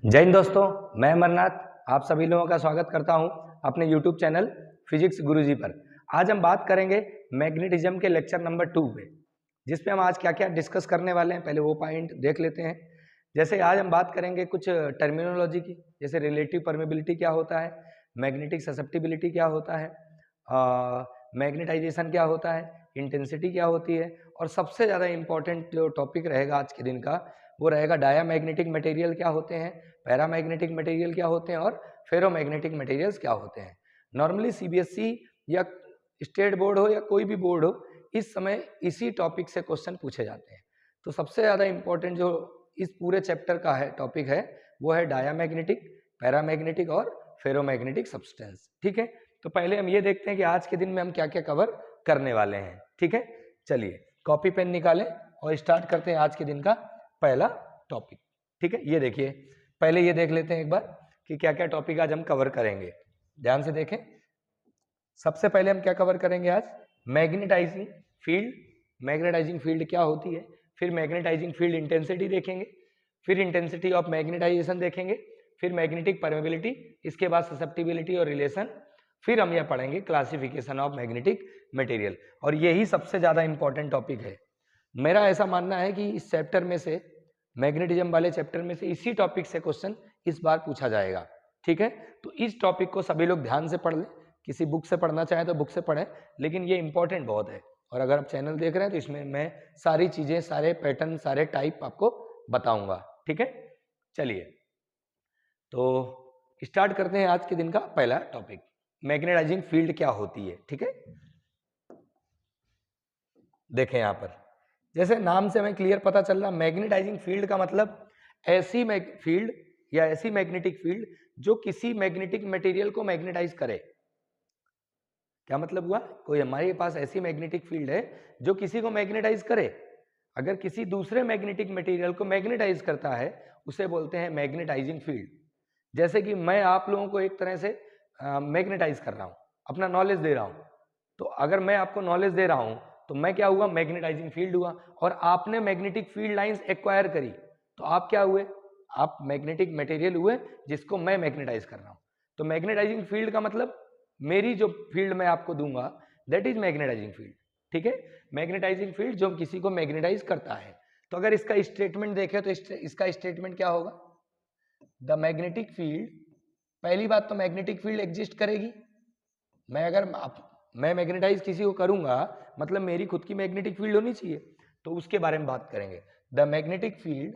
जय हिंद दोस्तों, मैं अमरनाथ आप सभी लोगों का स्वागत करता हूं अपने YouTube चैनल फिजिक्स गुरुजी पर। आज हम बात करेंगे मैग्नेटिज्म के लेक्चर नंबर 2 पे, जिसपे हम आज क्या क्या डिस्कस करने वाले हैं पहले वो पॉइंट देख लेते हैं। जैसे आज हम बात करेंगे कुछ टर्मिनोलॉजी की, जैसे रिलेटिव परमेबिलिटी क्या होता है, मैग्नेटिक ससेप्टिबिलिटी क्या होता है, मैग्नेटाइजेशन क्या होता है, इंटेंसिटी क्या होती है, और सबसे ज़्यादा इंपॉर्टेंट जो टॉपिक रहेगा आज के दिन का वो रहेगा डायामैग्नेटिक मटेरियल क्या होते हैं, पैरामैग्नेटिक मटेरियल क्या होते हैं और फेरोमैग्नेटिक मटेरियल्स क्या होते हैं। नॉर्मली सीबीएसई या स्टेट बोर्ड हो या कोई भी बोर्ड हो, इस समय इसी टॉपिक से क्वेश्चन पूछे जाते हैं। तो सबसे ज़्यादा इंपॉर्टेंट जो इस पूरे चैप्टर का है टॉपिक है वो है डायामैग्नेटिक, पैरामैग्नेटिक और फेरोमैग्नेटिक सब्सटेंस। ठीक है, तो पहले हम ये देखते हैं कि आज के दिन में हम क्या क्या कवर करने वाले हैं। ठीक है, चलिए कॉपी पेन निकालें और स्टार्ट करते हैं आज के दिन का पहला टॉपिक। ठीक है, ये देखिए, पहले ये देख लेते हैं एक बार कि क्या क्या टॉपिक आज हम कवर करेंगे। ध्यान से देखें, सबसे पहले हम क्या कवर करेंगे आज, मैग्नेटाइजिंग फील्ड। मैग्नेटाइजिंग फील्ड क्या होती है, फिर मैग्नेटाइजिंग फील्ड इंटेंसिटी देखेंगे, फिर इंटेंसिटी ऑफ मैग्नेटाइजेशन देखेंगे, फिर मैग्नेटिक परमेबिलिटी, इसके बाद ससेप्टिबिलिटी और रिलेशन, फिर हम यह पढ़ेंगे क्लासिफिकेशन ऑफ मैग्नेटिक मटेरियल। और यही सबसे ज़्यादा इंपॉर्टेंट टॉपिक है। मेरा ऐसा मानना है कि इस चैप्टर में से, मैग्नेटिज्म वाले चैप्टर में से इसी टॉपिक से क्वेश्चन इस बार पूछा जाएगा। ठीक है, तो इस टॉपिक को सभी लोग ध्यान से पढ़ लें। किसी बुक से पढ़ना चाहें तो बुक से पढ़ें, लेकिन ये इंपॉर्टेंट बहुत है। और अगर आप चैनल देख रहे हैं तो इसमें मैं सारी चीज़ें, सारे पैटर्न, सारे टाइप आपको बताऊंगा। ठीक है, चलिए तो स्टार्ट करते हैं आज के दिन का पहला टॉपिक, मैग्नेटाइजिंग फील्ड क्या होती है। ठीक है, देखें यहां पर, जैसे नाम से हमें क्लियर पता चल रहा, मैग्नेटाइजिंग फील्ड का मतलब ऐसी फील्ड या ऐसी मैग्नेटिक फील्ड जो किसी मैग्नेटिक मटेरियल को मैग्नेटाइज करे। क्या मतलब हुआ, कोई हमारे पास ऐसी मैग्नेटिक फील्ड है जो किसी को मैग्नेटाइज करे। अगर किसी दूसरे मैग्नेटिक मटेरियल को मैग्नेटाइज करता है उसे बोलते हैं मैग्नेटाइजिंग फील्ड। जैसे कि मैं आप लोगों को एक तरह से मैग्नेटाइज कर रहा हूं, अपना नॉलेज दे रहा हूं। तो अगर मैं आपको नॉलेज दे रहा हूं तो मैं क्या हुआ, मैग्नेटाइजिंग फील्ड हुआ। और आपने मैग्नेटिक फील्ड लाइंस एक्वायर करी तो आप क्या हुए, आप मैग्नेटिक मटेरियल हुए जिसको मैं मैग्नेटाइज कर रहा हूं। तो मैग्नेटाइजिंग फील्ड का मतलब मेरी जो फील्ड मैं आपको दूंगा दैट इज मैग्नेटाइजिंग फील्ड। ठीक है, मैग्नेटाइजिंग फील्ड जो किसी को मैग्नेटाइज करता है। तो अगर इसका स्टेटमेंट देखें तो इसका स्टेटमेंट क्या होगा, द मैग्नेटिक फील्ड, पहली बात तो मैग्नेटिक फील्ड एग्जिस्ट करेगी। मैं मैग्नेटाइज किसी को करूंगा मतलब मेरी खुद की मैग्नेटिक फील्ड होनी चाहिए, तो उसके बारे में बात करेंगे। The magnetic field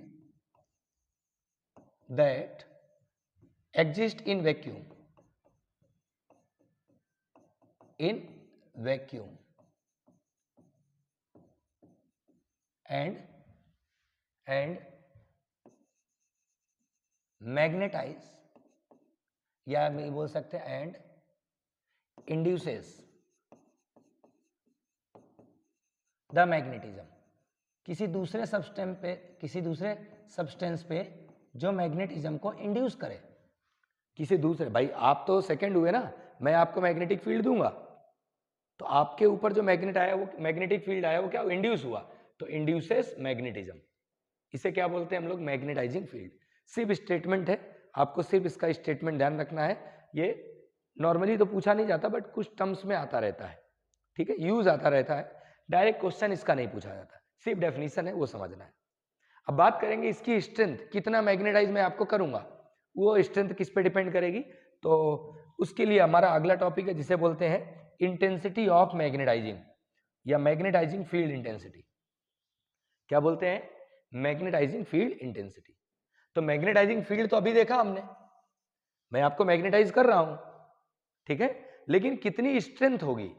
that exist in vacuum, in vacuum and magnetize, या हम बोल सकते हैं एंड इंड्यूसेस द मैग्नेटिज्म, किसी दूसरे सब्सटेंस पे जो मैग्नेटिज्म को इंड्यूस करे। किसी दूसरे, भाई आप तो सेकंड हुए ना, मैं आपको मैग्नेटिक फील्ड दूंगा तो आपके ऊपर जो मैग्नेट आया, वो मैग्नेटिक फील्ड आया, वो क्या इंड्यूस हुआ, तो इंड्यूसेस मैग्नेटिज्म। इसे क्या बोलते हैं हम लोग, मैग्नेटाइजिंग फील्ड। सिर्फ स्टेटमेंट है, आपको सिर्फ इसका स्टेटमेंट ध्यान रखना है। ये नॉर्मली तो पूछा नहीं जाता बट कुछ टर्म्स में आता रहता है। ठीक है, यूज आता रहता है, डायरेक्ट क्वेश्चन इसका नहीं पूछा जाता, सिर्फ डेफिनेशन है, वो समझना है। अब बात करेंगे इसकी स्ट्रेंथ, कितना मैग्नेटाइज मैं आपको करूंगा, वो स्ट्रेंथ किस पे डिपेंड करेगी। तो उसके लिए हमारा अगला टॉपिक है जिसे बोलते हैं इंटेंसिटी ऑफ मैग्नेटाइजिंग या मैग्नेटाइजिंग फील्ड इंटेंसिटी। क्या बोलते हैं, मैग्नेटाइजिंग फील्ड इंटेंसिटी। तो मैग्नेटाइजिंग फील्ड तो अभी देखा हमने, मैं आपको मैग्नेटाइज कर रहा हूं, ठीक है, लेकिन कितनी स्ट्रेंथ होगी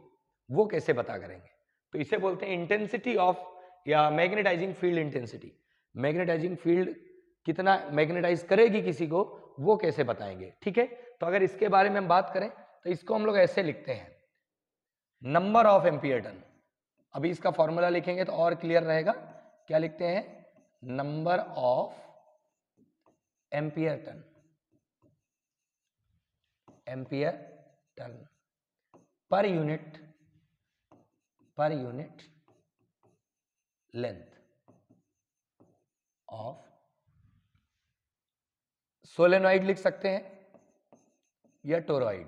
वो कैसे पता करेंगे, तो इसे बोलते हैं इंटेंसिटी ऑफ या magnetizing field intensity. Magnetizing field कितना मैग्नेटाइज करेगी किसी को, वो कैसे बताएंगे। ठीक है, तो अगर इसके बारे में हम बात करें तो इसको हम लोग ऐसे लिखते हैं, नंबर ऑफ एम्पियर टर्न। अभी इसका फॉर्मूला लिखेंगे तो और क्लियर रहेगा। क्या लिखते हैं, number of ampere turn, ampere turn per unit length of solenoid लिख सकते हैं या टोरॉइड।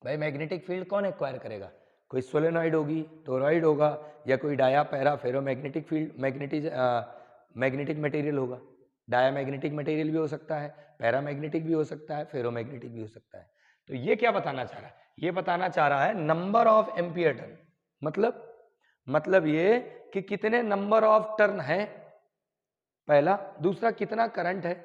भाई मैग्नेटिक फील्ड कौन एक्वायर करेगा? कोई सोलेनॉइड होगी, टोरॉइड होगा, या कोई dia para ferromagnetic field magnetic material होगा। डाया मैग्नेटिक मटेरियल भी हो सकता है, पैरामैग्नेटिक भी हो सकता है, फेरोमैग्नेटिक भी हो सकता है। तो ये क्या बताना चाह रहा है? ये बताना चाह रहा है नंबर ऑफ एम्पियर टर्न। मतलब ये कि कितने नंबर ऑफ टर्न है पहला, दूसरा कितना करंट है।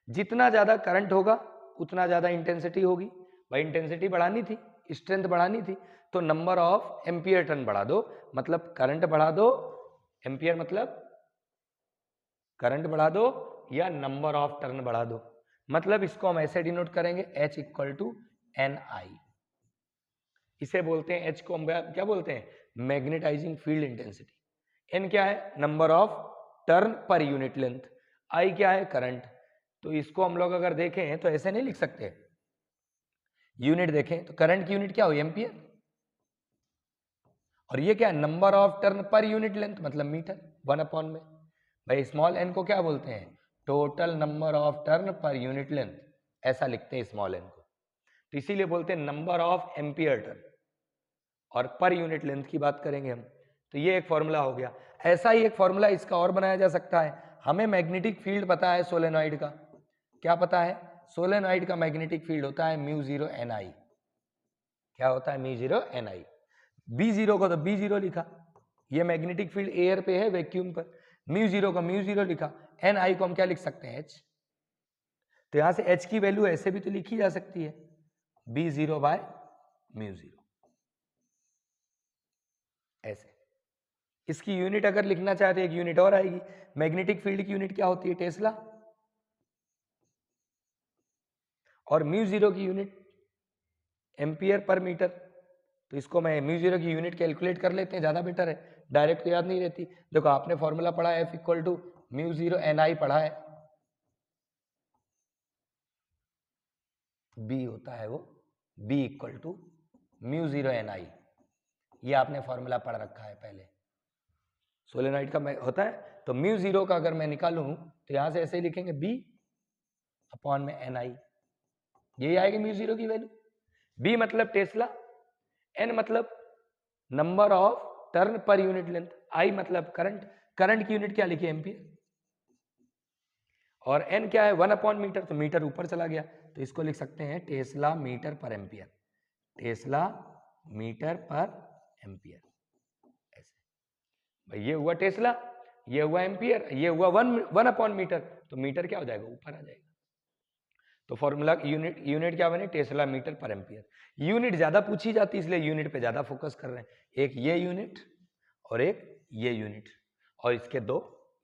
जितना ज्यादा करंट होगा उतना ज्यादा इंटेंसिटी होगी। भाई इंटेंसिटी बढ़ानी थी, स्ट्रेंथ बढ़ानी थी, तो नंबर ऑफ एम्पियर टर्न बढ़ा दो, मतलब करंट बढ़ा दो। एम्पियर मतलब करंट बढ़ा दो या नंबर ऑफ टर्न बढ़ा दो। मतलब इसको हम ऐसे डिनोट करेंगे H इक्वल टू NI। इसे बोलते हैं, H को हम क्या बोलते हैं? Magnetising field intensity. N क्या है? Number of turn per unit length. I क्या है? करंट। तो इसको हम लोग अगर देखें तो ऐसे नहीं लिख सकते, यूनिट देखें तो करंट की यूनिट क्या हुई? एम्पियर। और ये क्या है? Number of turn per unit length, मतलब मीटर, 1 में। भाई स्मॉल n को क्या बोलते हैं? Total number of turn per unit length, ऐसा लिखते हैं स्मॉल n को। तो इसीलिए बोलते हैं नंबर ऑफ एम्पियर टर्न, और पर यूनिट लेंथ की बात करेंगे हम। तो ये एक फॉर्मूला हो गया। ऐसा ही एक फॉर्मूला इसका और बनाया जा सकता है। हमें मैग्नेटिक फील्ड पता है सोलेनॉइड का, क्या पता है? सोलेनॉइड का मैग्नेटिक फील्ड होता है μ0 NI। क्या होता है? μ0 NI। B0 को तो B0 लिखा, ये मैग्नेटिक फील्ड एयर पे है, वैक्यूम पर। μ0 को μ0 लिखा, NI को हम क्या लिख सकते हैं? H। तो यहां से H की वैल्यू ऐसे भी तो लिखी जा सकती है, B0 बाय μ0, ऐसे। इसकी यूनिट अगर लिखना चाहते हैं, एक यूनिट और आएगी। मैग्नेटिक फील्ड की यूनिट क्या होती है? टेस्ला। और μ0 की यूनिट एम्पियर पर मीटर। तो इसको मैं μ0 की यूनिट कैलकुलेट कर लेते हैं, ज्यादा बेटर है, डायरेक्ट तो याद नहीं रहती। देखो आपने फॉर्मूला पढ़ा है F इक्वल टू μ0 NI पढ़ा है, B होता है वो, B इक्वल टू μ0 NI। ये आपने फॉर्मूला पढ़ रखा है पहले, सोलेनॉइड का होता है। तो μ0 का अगर मैं निकालूं तो यहां से ऐसे ही लिखेंगे B अपॉन में NI, यही आएगी μ0 की वैल्यू। B मतलब टेस्ला, N मतलब number of turn per unit length, I मतलब करंट, करंट की यूनिट क्या लिखी? एम्पियर। और N क्या है? 1 मीटर, तो मीटर ऊपर चला गया, तो इसको लिख सकते हैं टेस्ला मीटर पर एम्पियर। टेस्ला मीटर पर एम्पियर, ऐसे। भाई ये हुआ टेस्ला, ये हुआ एम्पियर, ये हुआ 1 मीटर, तो मीटर क्या हो जाएगा? ऊपर आ जाएगा। तो फॉर्मूला यूनिट क्या बने? टेस्ला मीटर पर एम्पियर। यूनिट ज्यादा पूछी जाती है, इसलिए यूनिट पे ज्यादा फोकस कर रहे हैं। एक ये यूनिट और एक ये यूनिट, और इसके दो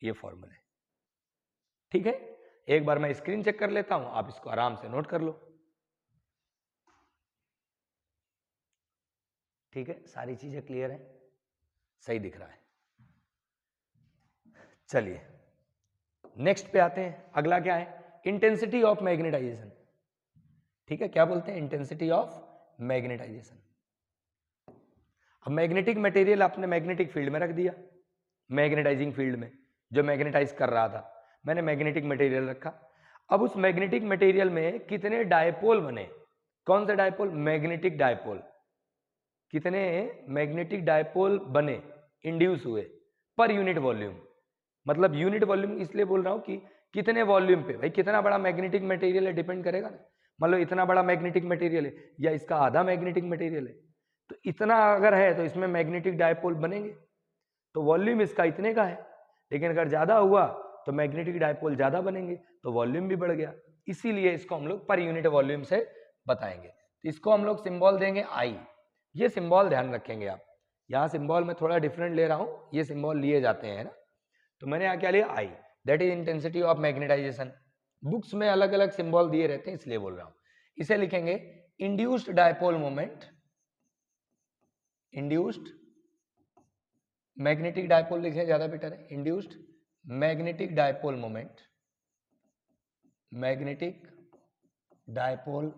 ये फॉर्मूले। ठीक है, एक बार मैं स्क्रीन चेक कर लेता हूं, आप इसको आराम से नोट कर लो। ठीक है, सारी चीजें क्लियर है, सही दिख रहा है। चलिए नेक्स्ट पे आते हैं। अगला क्या है? Intensity of magnetisation. ठीक है, क्या बोलते हैं? Intensity of magnetisation. अब मैग्नेटिक मटेरियल आपने मैग्नेटिक फील्ड में रख दिया, मैग्नेटाइजिंग फील्ड में जो मैग्नेटाइज कर रहा था, मैंने मैग्नेटिक मटेरियल रखा। अब उस मैग्नेटिक मटेरियल में कितने डायपोल बने? कौन से डायपोल? Magnetic dipole. कितने मैग्नेटिक डायपोल बने, इंड्यूस हुए पर यूनिट वॉल्यूम। मतलब यूनिट वॉल्यूम इसलिए बोल रहा हूं कि कितने वॉल्यूम पे। भाई कितना बड़ा मैग्नेटिक मटेरियल है डिपेंड करेगा ना। मान लो इतना बड़ा मैग्नेटिक मटेरियल है, या इसका आधा मैग्नेटिक मटेरियल है, तो इतना अगर है तो इसमें मैग्नेटिक डायपोल बनेंगे, तो वॉल्यूम इसका इतने का है। लेकिन अगर ज्यादा हुआ तो मैग्नेटिक डायपोल ज्यादा बनेंगे, तो वॉल्यूम भी बढ़ गया। इसीलिए इसको हम लोग पर यूनिट वॉल्यूम से बताएंगे। तो इसको हम लोग सिंबल देंगे आई। ये सिंबल ध्यान रखेंगे आप, यहाँ सिंबल में थोड़ा डिफरेंट ले रहा हूं, ये सिंबल लिए जाते हैं ना। तो मैंने यहाँ क्या लिया? I, that is intensity of magnetisation. Books में अलग अलग सिंबल दिए रहते हैं, इसलिए बोल रहा हूं। इसे लिखेंगे induced dipole moment, induced magnetic dipole लिखे ज्यादा बेटर है, induced magnetic dipole moment, magnetic dipole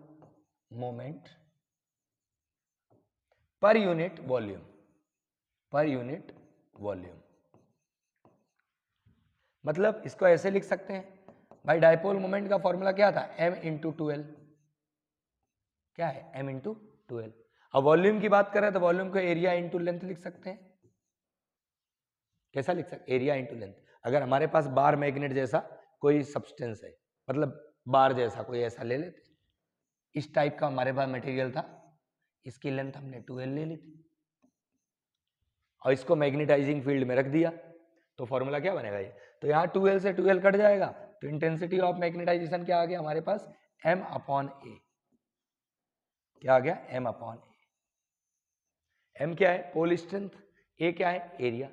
moment per unit volume, per unit volume. मतलब इसको ऐसे लिख सकते हैं, भाई डायपोल मोमेंट का फॉर्मूला क्या था, m इंटू 2l, क्या है m इंटू 2l। अब वॉल्यूम की बात करें तो वॉल्यूम को एरिया इंटू लेंथ लिख सकते हैं। कैसा लिख सकते, एरिया इंटू लेंथ। अगर हमारे पास बार मैग्नेट जैसा कोई सब्सटेंस है, मतलब बार जैसा कोई ऐसा ले लेते, इस टाइप का हमारे पास मटेरियल था, इसकी लेंथ हमने 2l ले ली थी और इसको मैग्नेटाइजिंग फील्ड में रख दिया, तो फॉर्मूला क्या बनेगा ये, तो यहाँ 2l से 2l कट जाएगा, तो इंटेंसिटी ऑफ मैग्नेटाइजेशन क्या आ गया हमारे पास, m अपॉन a। क्या आ गया, m अपॉन a। m क्या है, पोल स्ट्रेंथ, a क्या है, एरिया।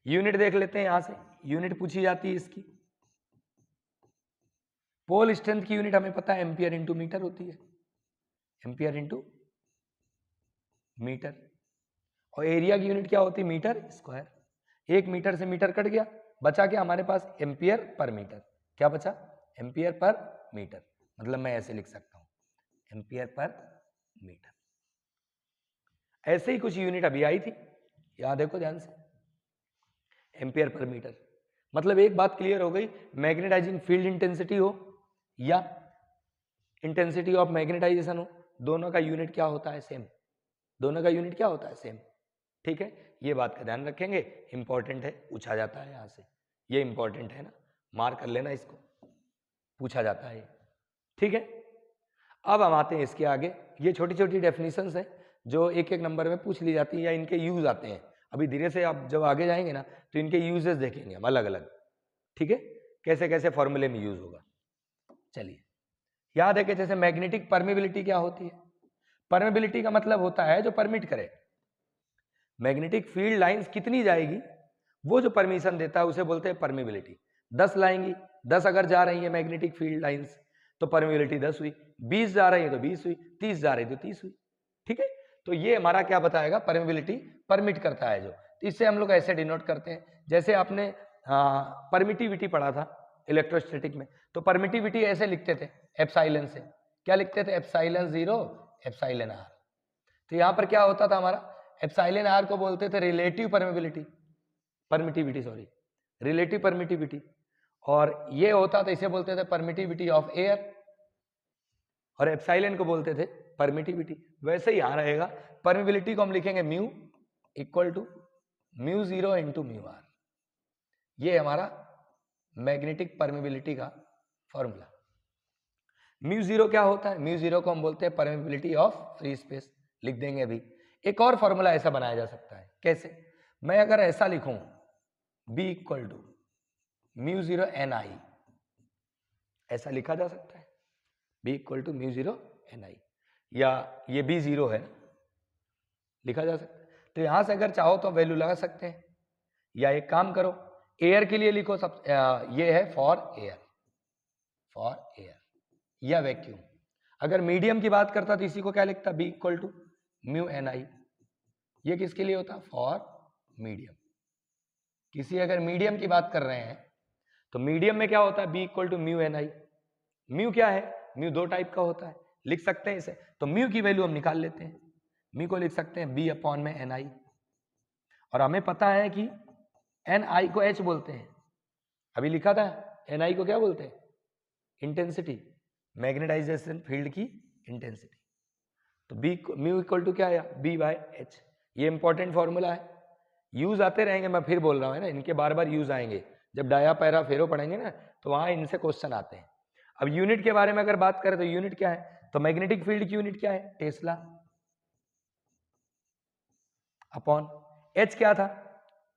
यूनिट देख लेते हैं, यहां से यूनिट पूछी जाती है इसकी। पोल स्ट्रेंथ की यूनिट हमें पता है एम्पियर इंटू मीटर होती है, एम्पियर इंटू मीटर। और एरिया की यूनिट क्या होती है, मीटर स्क्वायर। 1 मीटर से मीटर कट गया, बचा क्या हमारे पास, एम्पियर पर मीटर। क्या बचा, एम्पियर पर मीटर। मतलब मैं ऐसे लिख सकता हूं, एम्पियर पर मीटर। ऐसे ही कुछ यूनिट अभी आई थी, यहां देखो ध्यान से, एम्पियर पर मीटर। मतलब एक बात क्लियर हो गई, मैग्नेटाइजिंग फील्ड इंटेंसिटी हो या इंटेंसिटी ऑफ मैग्नेटाइजेशन हो, दोनों का यूनिट क्या होता है, सेम। दोनों का यूनिट क्या होता है, सेम। ठीक है, ये बात का ध्यान रखेंगे, इंपॉर्टेंट है, पूछा जाता है यहां से, ये इंपॉर्टेंट है ना, मार्क कर लेना इसको, पूछा जाता है। ठीक है, अब हम आते हैं इसके आगे। ये छोटी छोटी डेफिनेशंस हैं जो एक एक नंबर में पूछ ली जाती है या इनके यूज आते हैं। अभी धीरे से आप जब आगे जाएंगे ना तो इनके यूजेस देखेंगे हम अलग अलग। ठीक है, कैसे कैसे फॉर्मूले में यूज होगा। चलिए याद है कि जैसे मैग्नेटिक परमिबिलिटी क्या होती है, परमिबिलिटी का मतलब होता है जो परमिट करे, मैग्नेटिक फील्ड लाइंस कितनी जाएगी वो जो परमिशन देता है उसे बोलते हैं परमिबिलिटी। 10 लाएंगी, 10 अगर जा रही है मैग्नेटिक फील्ड लाइंस तो परमिबिलिटी 10 हुई, 20 जा रही है तो 20 हुई, 30 जा रही है तो 30 हुई। ठीक है, तो ये हमारा क्या बताएगा, परमिबिलिटी परमिट करता है जो, तो इससे हम लोग ऐसे डिनोट करते हैं। जैसे आपने परमिटिविटी पढ़ा था इलेक्ट्रोस्टैटिक में, तो परमिटिविटी ऐसे लिखते थे एप्साइलन से, क्या लिखते थे, एप्साइलन 0 एप्साइलन r। तो यहां पर क्या होता था हमारा, एप्साइलन r को बोलते थे relative permeability, permittivity sorry, relative permittivity, और ये होता था, इसे बोलते थे परमिटिविटी ऑफ एयर, और एप्साइलन को बोलते थे परमिटिविटी। वैसे ही यहां रहेगा, परमिबिलिटी को हम लिखेंगे mu equal to mu 0 into mu R. ये हमारा मैग्नेटिक परमिबिलिटी का फॉर्मूला। म्यू 0 क्या होता है, म्यू 0 को हम बोलते हैं परमिबिलिटी ऑफ फ्री स्पेस, लिख देंगे अभी। एक और फॉर्मूला ऐसा बनाया जा सकता है, कैसे, मैं अगर ऐसा लिखूं B equal to mu 0 NI, ऐसा लिखा जा सकता है, B equal to mu 0 NI, या ये B0 है ना, लिखा जा सकता है। तो यहां से अगर चाहो तो वैल्यू लगा सकते हैं, या एक काम करो, एयर के लिए लिखो सब, ये है फॉर एयर, फॉर एयर या वैक्यूम। अगर मीडियम की बात करता तो इसी को क्या लिखता, B equal to mu NI, ये किसके लिए होता, फॉर मीडियम। किसी अगर मीडियम की बात कर रहे हैं तो मीडियम में क्या होता है, B equal to mu NI। Mu क्या है, म्यू 2 टाइप का होता है, लिख सकते हैं इसे, तो म्यू की वैल्यू हम निकाल लेते हैं, म्यू को लिख सकते हैं B अपॉन में NI, और हमें पता है कि NI को H बोलते हैं, अभी लिखा था, NI को क्या बोलते हैं, इंटेंसिटी, मैग्नेटाइजेशन फील्ड की इंटेंसिटी। तो B म्यू इक्वल टू क्या आया, B बाय H। ये इंपॉर्टेंट फॉर्मूला है, यूज आते रहेंगे, मैं फिर बोल रहा हूँ है ना, इनके बार बार यूज आएंगे, जब डाया पैरा फेरो पढ़ेंगे ना तो वहां इनसे क्वेश्चन आते हैं। अब यूनिट के बारे में अगर बात करें तो यूनिट क्या है, तो मैग्नेटिक फील्ड की यूनिट क्या है, टेस्ला, अपॉन H क्या था,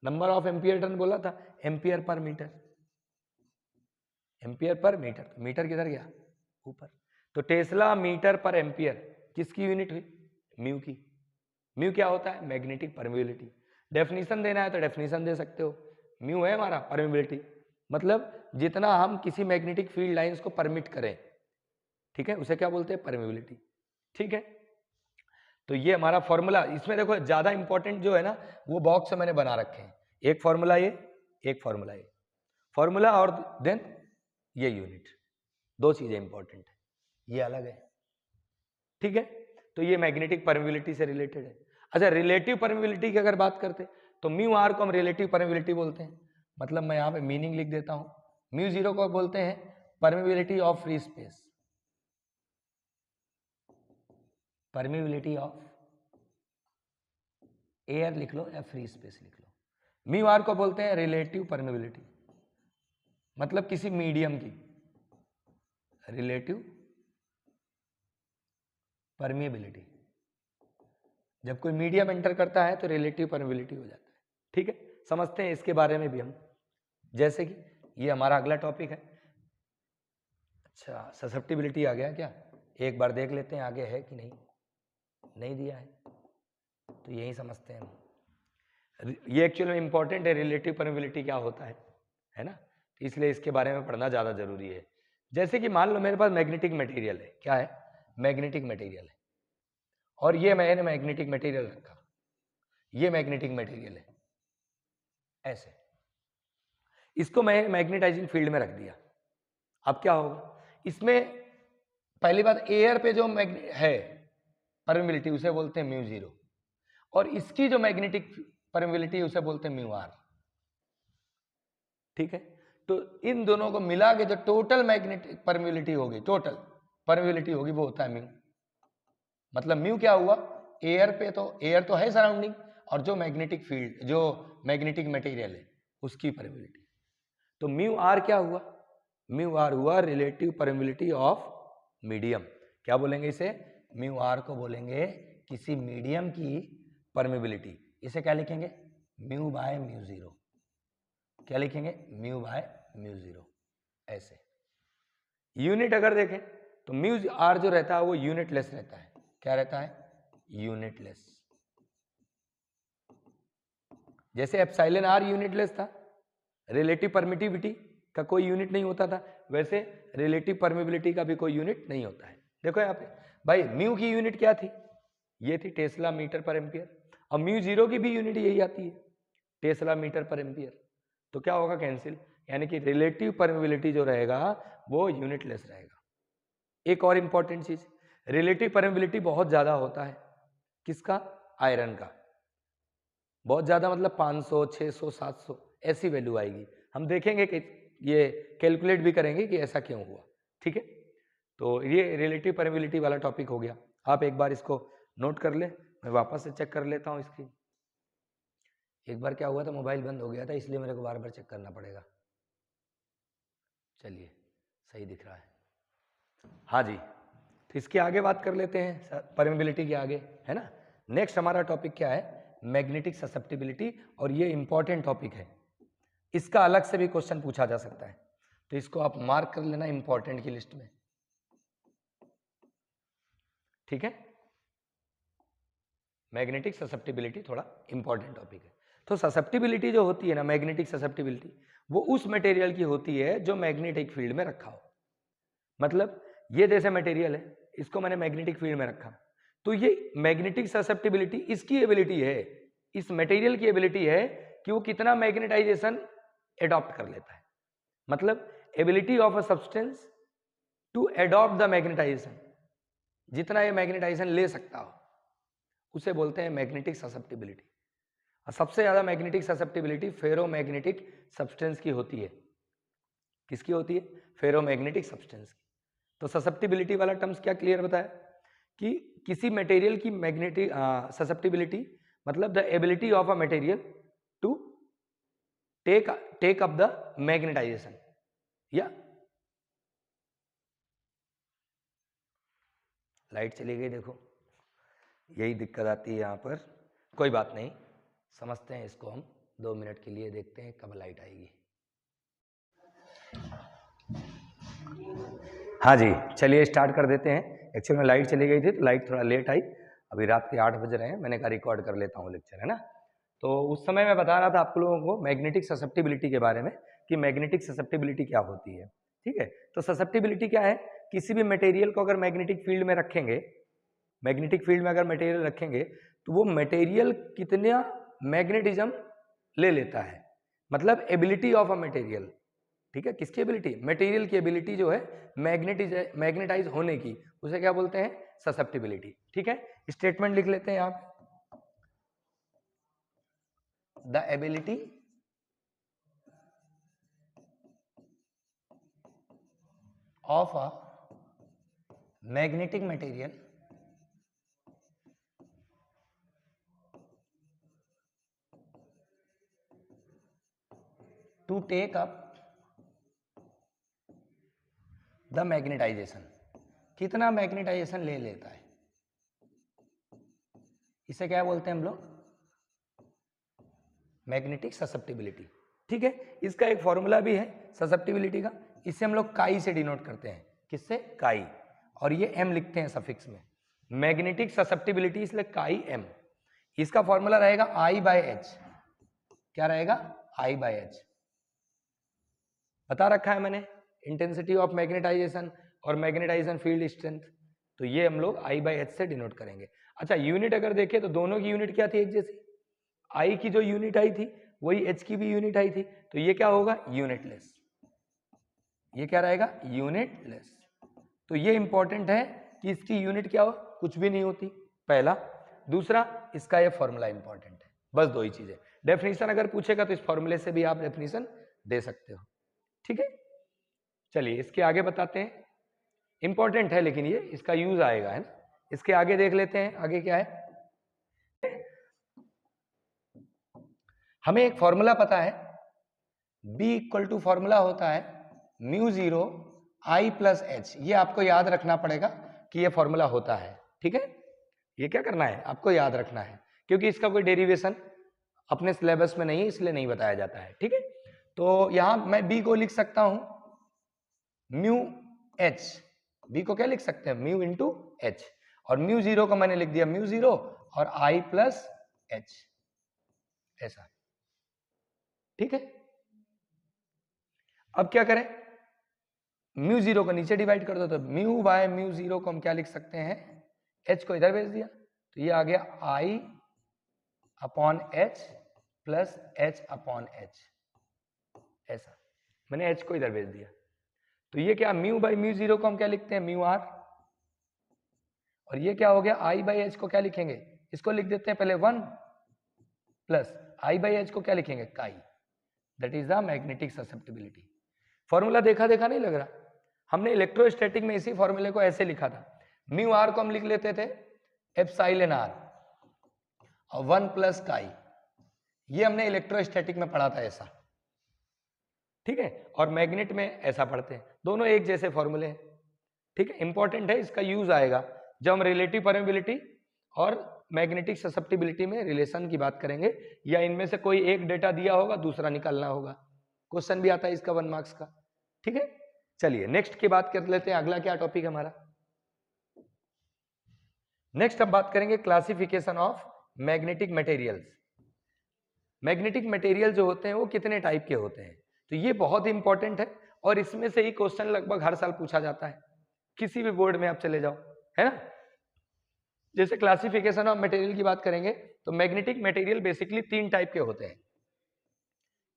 नंबर ऑफ एम्पियर टर्न बोला था, ampere per metre, ampere per metre, metre किधर गया, ऊपर, तो टेस्ला मीटर पर एम्पियर किसकी यूनिट हुई, म्यू की। म्यू क्या होता है, मैग्नेटिक परमिबिलिटी। डेफिनेशन देना है तो डेफिनेशन दे सकते हो, म्यू है हमारा परमिबिलिटी, मतलब जितना हम किसी मैग्नेटिक फील्ड लाइंस को परमिट करें, ठीक है, उसे क्या बोलते हैं, परमिबिलिटी। ठीक है, तो ये हमारा फॉर्मूला, इसमें देखो ज्यादा इंपॉर्टेंट जो है ना वो बॉक्स से मैंने बना रखे हैं, एक फॉर्मूला ये, एक फॉर्मूला ये, फॉर्मूला और देन ये यूनिट, 2 चीजें इंपॉर्टेंट है, ये अलग है। ठीक है, तो ये मैग्नेटिक परमिबिलिटी से रिलेटेड है। अच्छा, रिलेटिव परमिबिलिटी की अगर बात करते तो म्यू आर को हम रिलेटिव परमिबिलिटी बोलते हैं, मतलब मैं यहाँ पे मीनिंग लिख देता हूँ, म्यू 0 को बोलते हैं permeability of free space, permeability of air लिख लो या फ्री स्पेस लिख लो। म्यू आर को बोलते हैं रिलेटिव परमिबिलिटी, मतलब किसी मीडियम की रिलेटिव परमिबिलिटी। जब कोई मीडियम एंटर करता है तो रिलेटिव परमिबिलिटी हो जाता है। ठीक है, समझते हैं इसके बारे में भी हम, जैसे कि ये हमारा अगला टॉपिक है। अच्छा, ससेप्टिबिलिटी आ गया क्या? एक बार देख लेते हैं आगे है कि नहीं, नहीं दिया है तो यही समझते हैं हम। ये एक्चुअली में इंपॉर्टेंट है, रिलेटिव परमिबिलिटी क्या होता है ना, तो इसलिए इसके बारे में पढ़ना ज़्यादा जरूरी है। जैसे कि मान लो मेरे पास मैग्नेटिक मटेरियल है, क्या है? मैग्नेटिक मटेरियल है, और ये मैंने मैग्नेटिक मटेरियल रखा, ये मैग्नेटिक मटेरियल है ऐसे, इसको मैं मैग्नेटाइजिंग फील्ड में रख दिया। अब क्या होगा इसमें? पहली बात, एयर पे जो है परमिबिलिटी उसे बोलते हैं म्यू जीरो, और इसकी जो मैग्नेटिक परमिबिलिटी उसे बोलते हैं म्यू आर। ठीक है, तो इन दोनों को मिला के जो टोटल मैग्नेटिक परमिबिलिटी होगी, टोटल परमिबिलिटी होगी, वो होता है म्यू। मतलब म्यू क्या हुआ? एयर पे तो एयर तो है सराउंडिंग, और जो मैग्नेटिक फील्ड, जो मैग्नेटिक मटेरियल है उसकी परमिबिलिटी। तो म्यू आर क्या हुआ? म्यू आर हुआ रिलेटिव परमिबिलिटी ऑफ मीडियम। क्या बोलेंगे इसे? म्यू आर को बोलेंगे किसी मीडियम की परमिबिलिटी। इसे क्या लिखेंगे? Mu by mu zero. क्या लिखेंगे? Mu by mu zero. ऐसे यूनिट अगर देखें तो म्यू आर जो रहता है वो यूनिटलेस रहता है। क्या रहता है? यूनिटलेस। जैसे एप्सिलॉन आर यूनिटलेस था, रिलेटिव परमिटिविटी का कोई यूनिट नहीं होता था, वैसे रिलेटिव परमिबिलिटी का भी कोई यूनिट नहीं होता है। देखो यहाँ पे भाई, म्यू की यूनिट क्या थी? ये थी टेस्ला मीटर पर एम्पियर, और म्यू जीरो की भी यूनिट यही आती है, टेस्ला मीटर पर एम्पियर। तो क्या होगा? कैंसिल, यानी कि रिलेटिव परमिबिलिटी जो रहेगा वो यूनिटलेस रहेगा। एक और इंपॉर्टेंट चीज, रिलेटिव परमिबिलिटी बहुत ज्यादा होता है। किसका? आयरन का। बहुत ज्यादा मतलब 500, 600, 700 ऐसी वैल्यू आएगी। हम देखेंगे कि ये कैलकुलेट भी करेंगे कि ऐसा क्यों हुआ। ठीक है, तो ये रिलेटिव परमिबिलिटी वाला टॉपिक हो गया। आप एक बार इसको नोट कर ले, मैं वापस से चेक कर लेता हूँ स्क्रीन। एक बार क्या हुआ था, मोबाइल बंद हो गया था, इसलिए मेरे को बार बार चेक करना पड़ेगा। चलिए, सही दिख रहा है। हाँ जी, तो इसके आगे बात कर लेते हैं, परमिबिलिटी के आगे, है ना। नेक्स्ट हमारा टॉपिक क्या है? मैग्नेटिक ससेप्टिबिलिटी, और ये इंपॉर्टेंट टॉपिक है, इसका अलग से भी क्वेश्चन पूछा जा सकता है, तो इसको आप मार्क कर लेना इंपॉर्टेंट की लिस्ट में। ठीक है, मैग्नेटिक ससेप्टिबिलिटी थोड़ा इंपॉर्टेंट टॉपिक है। तो ससेप्टिबिलिटी जो होती है ना, मैग्नेटिक ससेप्टिबिलिटी, वो उस मटेरियल की होती है जो मैग्नेटिक फील्ड में रखा हो। मतलब ये जैसे मटेरियल है, इसको मैंने मैग्नेटिक फील्ड में रखा, तो ये मैग्नेटिक ससेप्टिबिलिटी इसकी एबिलिटी है, इस मटेरियल की एबिलिटी है कि वो कितना मैग्नेटाइजेशन एडॉप्ट कर लेता है। मतलब ability of a substance to adopt the magnetization, जितना ये मैग्नेटाइजेशन ले सकता हो उसे बोलते हैं मैग्नेटिक ससेप्टिबिलिटी। और सबसे ज्यादा मैग्नेटिक ससेप्टिबिलिटी फेरोमैग्नेटिक सब्सटेंस की होती है। किसकी होती है? फेरोमैग्नेटिक सब्सटेंस की। तो ससेप्टिबिलिटी वाला टर्म्स क्या क्लियर बताया कि किसी मटेरियल की मैग्नेटिक ससेप्टिबिलिटी मतलब the ability of a material to take up the magnetization. या लाइट चली गई, देखो यही दिक्कत आती है यहाँ पर। कोई बात नहीं, समझते हैं इसको हम 2 मिनट के लिए, देखते हैं कब लाइट आएगी। हाँ जी, चलिए स्टार्ट कर देते हैं। एक्चुअली में लाइट चली गई थी तो लाइट थोड़ा लेट आई, अभी रात के 8 बज रहे हैं, मैंने कहा रिकॉर्ड कर लेता हूँ लेक्चर, है ना। तो उस समय मैं बता रहा था आप लोगों को मैग्नेटिक ससेप्टिबिलिटी के बारे में कि मैग्नेटिक ससेप्टिबिलिटी क्या होती है। ठीक है, तो ससेप्टिबिलिटी क्या है? किसी भी मटेरियल को अगर मैग्नेटिक फील्ड में रखेंगे, मैग्नेटिक फील्ड में अगर मटेरियल रखेंगे तो वो मटेरियल कितना मैग्नेटिज्म ले लेता है, मतलब एबिलिटी ऑफ अ मटेरियल। ठीक है, किसकी एबिलिटी? मटेरियल की एबिलिटी जो है मैग्नेटाइज होने की, उसे क्या बोलते हैं? ससेप्टिबिलिटी। ठीक है, स्टेटमेंट लिख लेते हैं यहां पे, the of a magnetic material to take up the magnetization, कितना मैग्नेटाइजेशन ले लेता है, इसे क्या बोलते हैं हम लोग, मैग्नेटिक ससेप्टिबिलिटी। ठीक है, इसका एक फॉर्मूला भी है ससेप्टिबिलिटी का, इसे हम लोग काई से डिनोट करते हैं, किससे, काई, और ये एम लिखते हैं सफिक्स में, मैग्नेटिक ससेप्टिबिलिटी इसलिए काई एम। इसका फॉर्मूला रहेगा आई बाय एच, क्या रहेगा, आई बाय एच, बता रखा है मैंने, इंटेंसिटी ऑफ मैग्नेटाइजेशन और मैग्नेटाइजेशन फील्ड स्ट्रेंथ, तो ये हम लोग आई बाय एच से डिनोट करेंगे। अच्छा, यूनिट अगर देखें तो दोनों की यूनिट क्या थी, एक जैसी, आई की जो यूनिट आई थी वही एच की भी यूनिट आई थी, तो ये क्या होगा, यूनिटलेस, ये क्या रहेगा, यूनिटलेस। तो ये इंपॉर्टेंट है कि इसकी यूनिट क्या हो, कुछ भी नहीं होती, पहला। दूसरा, इसका ये फॉर्मूला इंपॉर्टेंट है, बस दो ही चीजें। डेफिनेशन अगर पूछेगा तो इस फॉर्मूले से भी आप डेफिनेशन दे सकते हो। ठीक है, चलिए इसके आगे बताते हैं, इंपॉर्टेंट है लेकिन ये, इसका यूज आएगा, है ना। इसके आगे देख लेते हैं, आगे क्या है, हमें एक फॉर्मूला पता है, B इक्वल टू फॉर्मूला होता है म्यू जीरो आई प्लस एच, ये आपको याद रखना पड़ेगा कि ये फॉर्मूला होता है। ठीक है, ये क्या करना है, आपको याद रखना है, क्योंकि इसका कोई डेरिवेशन अपने सिलेबस में नहीं है, इसलिए नहीं बताया जाता है। ठीक है, तो यहां मैं B को लिख सकता हूं म्यू एच, बी को क्या लिख सकते हैं, म्यू इंटू एच, और म्यू जीरो को मैंने लिख दिया म्यू जीरो और आई प्लस एच, ऐसा। ठीक है, अब क्या करें, म्यू जीरो को नीचे डिवाइड कर दो, तो म्यू बाय म्यू जीरो को हम क्या लिख सकते हैं, एच को इधर भेज दिया, तो ये आ गया I upon H plus H upon H, ऐसा, मैंने एच को इधर भेज दिया। तो ये क्या, म्यू बाई म्यू जीरो को हम क्या लिखते हैं, म्यू आर, और ये क्या हो गया, आई बाई एच को क्या लिखेंगे, इसको लिख देते हैं पहले 1 प्लस आई बाई एच को क्या लिखेंगे, काई, that is the magnetic susceptibility. Formula देखा देखा नहीं लग रहा, हमने इलेक्ट्रोस्टैटिक में इसी फॉर्मूले को ऐसे लिखा था, म्यू आर को हम लिख लेते थे एप्सिलॉन आर और 1 प्लस काई, ये हमने इलेक्ट्रोस्टैटिक में पढ़ा था ऐसा। ठीक है, और मैग्नेट में ऐसा पढ़ते हैं, दोनों एक जैसे फॉर्मूले हैं। ठीक है, इंपॉर्टेंट है, इसका यूज आएगा जब हम रिलेटिव परमेबिलिटी और मैग्नेटिक ससेप्टिबिलिटी में रिलेशन की बात करेंगे, या इनमें से कोई एक डेटा दिया होगा दूसरा निकालना होगा, क्वेश्चन भी आता है इसका 1 मार्क्स का। ठीक है, चलिए नेक्स्ट की बात कर लेते हैं, अगला क्या टॉपिक हमारा, नेक्स्ट अब बात करेंगे classification of magnetic materials. Magnetic material जो होते हैं वो कितने टाइप के होते हैं, तो ये बहुत इंपॉर्टेंट है, और इसमें से ही क्वेश्चन लगभग हर साल पूछा जाता है, किसी भी बोर्ड में आप चले जाओ, है ना। जैसे क्लासिफिकेशन ऑफ मटेरियल की बात करेंगे तो मैग्नेटिक मटेरियल बेसिकली 3 टाइप के होते हैं।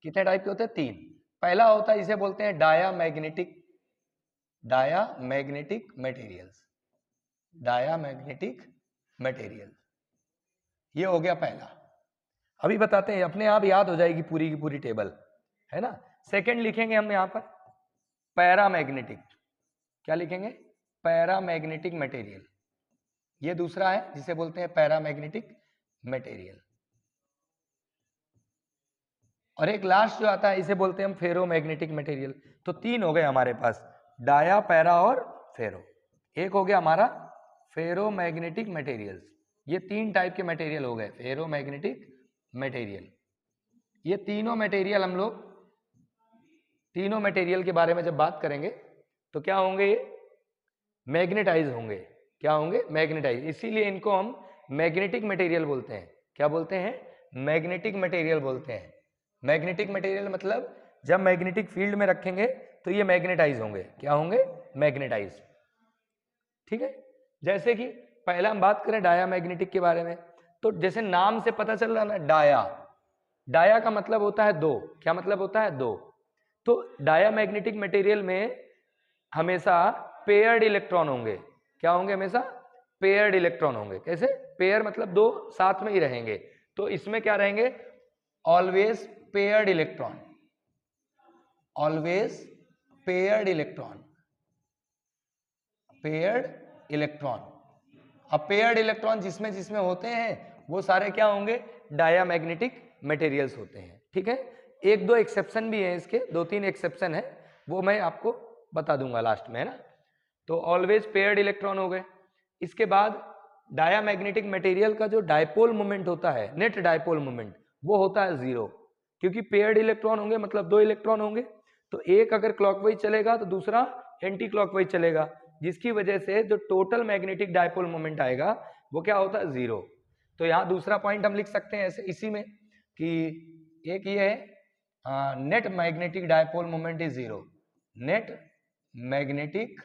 कितने टाइप के होते हैं, 3। पहला होता है, इसे बोलते हैं डायामैग्नेटिक मटेरियल्स, डायामैग्नेटिक मटेरियल, ये हो गया पहला। अभी बताते हैं, अपने आप याद हो जाएगी पूरी की पूरी टेबल, है ना। सेकंड लिखेंगे हम यहां पर पैरामैग्नेटिक, क्या लिखेंगे, पैरामैग्नेटिक मटेरियल, ये दूसरा है जिसे बोलते हैं पैरामैग्नेटिक मटेरियल। और एक लास्ट जो आता है इसे बोलते हैं हम फेरोमैग्नेटिक मटेरियल। तो 3 हो गए हमारे पास, डाया, पैरा और फेरो। एक हो गया हमारा फेरोमैग्नेटिक मटेरियल्स, ये 3 टाइप के मटेरियल हो गए, फेरोमैग्नेटिक मटेरियल। ये तीनों मटेरियल हम लोग, तीनों मटेरियल के बारे में जब बात करेंगे तो क्या होंगे, ये मैग्नेटाइज होंगे, क्या होंगे, मैग्नेटाइज, इसीलिए इनको हम मैग्नेटिक मटेरियल बोलते हैं। क्या बोलते हैं, मैग्नेटिक मटेरियल बोलते हैं। मैग्नेटिक मटेरियल मतलब जब मैग्नेटिक फील्ड में रखेंगे तो ये मैग्नेटाइज होंगे, क्या होंगे, मैग्नेटाइज। ठीक है, जैसे कि पहला हम बात करें डायामैग्नेटिक के बारे में, तो जैसे नाम से पता चल रहा ना, डाया, डाया का मतलब होता है 2, क्या मतलब होता है, 2। तो डायामैग्नेटिक मटेरियल में हमेशा पेयर्ड इलेक्ट्रॉन होंगे, क्या होंगे, हमेशा पेयर्ड इलेक्ट्रॉन होंगे। कैसे, पेयर मतलब 2 साथ में ही रहेंगे, तो इसमें क्या रहेंगे, always paired electron, always paired electron. Paired electron. अब पेयर्ड इलेक्ट्रॉन जिसमें जिसमें होते हैं वो सारे क्या होंगे, डायामैग्नेटिक मटेरियल्स होते हैं। ठीक है, एक दो एक्सेप्शन भी हैं इसके, 2-3 एक्सेप्शन है, वो मैं आपको बता दूंगा लास्ट में, है ना। तो ऑलवेज पेयर्ड इलेक्ट्रॉन हो गए। इसके बाद डायामैग्नेटिक मटेरियल का जो डायपोल मोमेंट होता है, नेट डायपोल मोमेंट, वो होता है 0, क्योंकि पेयर्ड इलेक्ट्रॉन होंगे मतलब 2 इलेक्ट्रॉन होंगे, तो एक अगर क्लॉकवाइज चलेगा तो दूसरा एंटी क्लॉकवाइज चलेगा, जिसकी वजह से जो टोटल मैग्नेटिक डायपोल मोमेंट आएगा वो क्या होता है, 0। तो यहाँ दूसरा पॉइंट हम लिख सकते हैं ऐसे इसी में कि एक ये है net magnetic dipole moment is 0। Net magnetic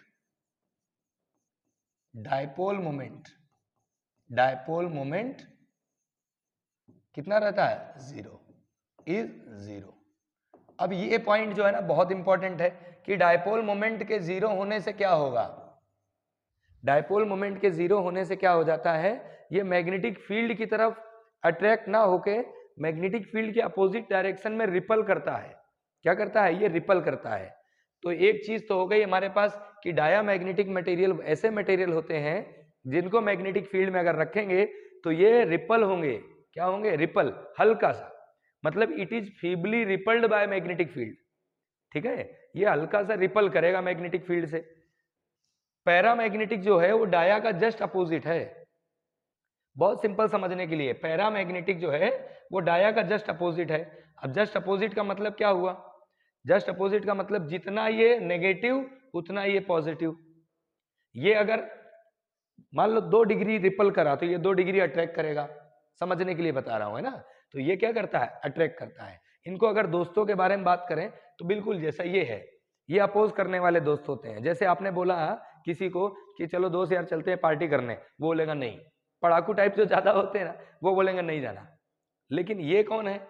dipole moment कितना रहता है, 0, इज 0। अब ये पॉइंट जो है ना बहुत इंपॉर्टेंट है कि डायपोल मोमेंट के 0 होने से क्या होगा, डायपोल मोमेंट के 0 होने से क्या हो जाता है, ये मैग्नेटिक फील्ड की तरफ अट्रैक्ट ना होके मैग्नेटिक फील्ड के अपोजिट डायरेक्शन में रिपल करता है। क्या करता है, ये रिपल करता है। तो एक चीज तो हो गई हमारे पास कि डायामैग्नेटिक मटेरियल ऐसे मटेरियल होते हैं जिनको मैग्नेटिक फील्ड में अगर रखेंगे तो ये रिपल होंगे। क्या होंगे, रिपल, हल्का सा, मतलब it is feebly repelled by magnetic field. ठीक है, ये हल्का सा रिपल करेगा मैग्नेटिक फील्ड से। पैरामैग्नेटिक जो है वो डाया का जस्ट अपोजिट है। बहुत सिंपल समझने के लिए, पैरामैग्नेटिक जो है वो डाया का जस्ट अपोजिट है। अब जस्ट अपोजिट का मतलब क्या हुआ, जस्ट अपोजिट का मतलब जितना ये नेगेटिव उतना ये पॉजिटिव। ये अगर मान लो 2 डिग्री रिपल करा तो ये 2 डिग्री अट्रैक्ट करेगा, समझने के लिए बता रहा हूं, है ना। तो ये क्या करता है, अट्रैक्ट करता है। इनको अगर दोस्तों के बारे में बात करें तो बिल्कुल जैसा ये है, ये अपोज करने वाले दोस्त होते हैं। जैसे आपने बोला किसी को कि चलो दोस्त यार चलते हैं पार्टी करने, वो बोलेगा नहीं। पढ़ाकू टाइप जो ज्यादा होते हैं ना वो बोलेंगे नहीं जाना। लेकिन ये कौन है,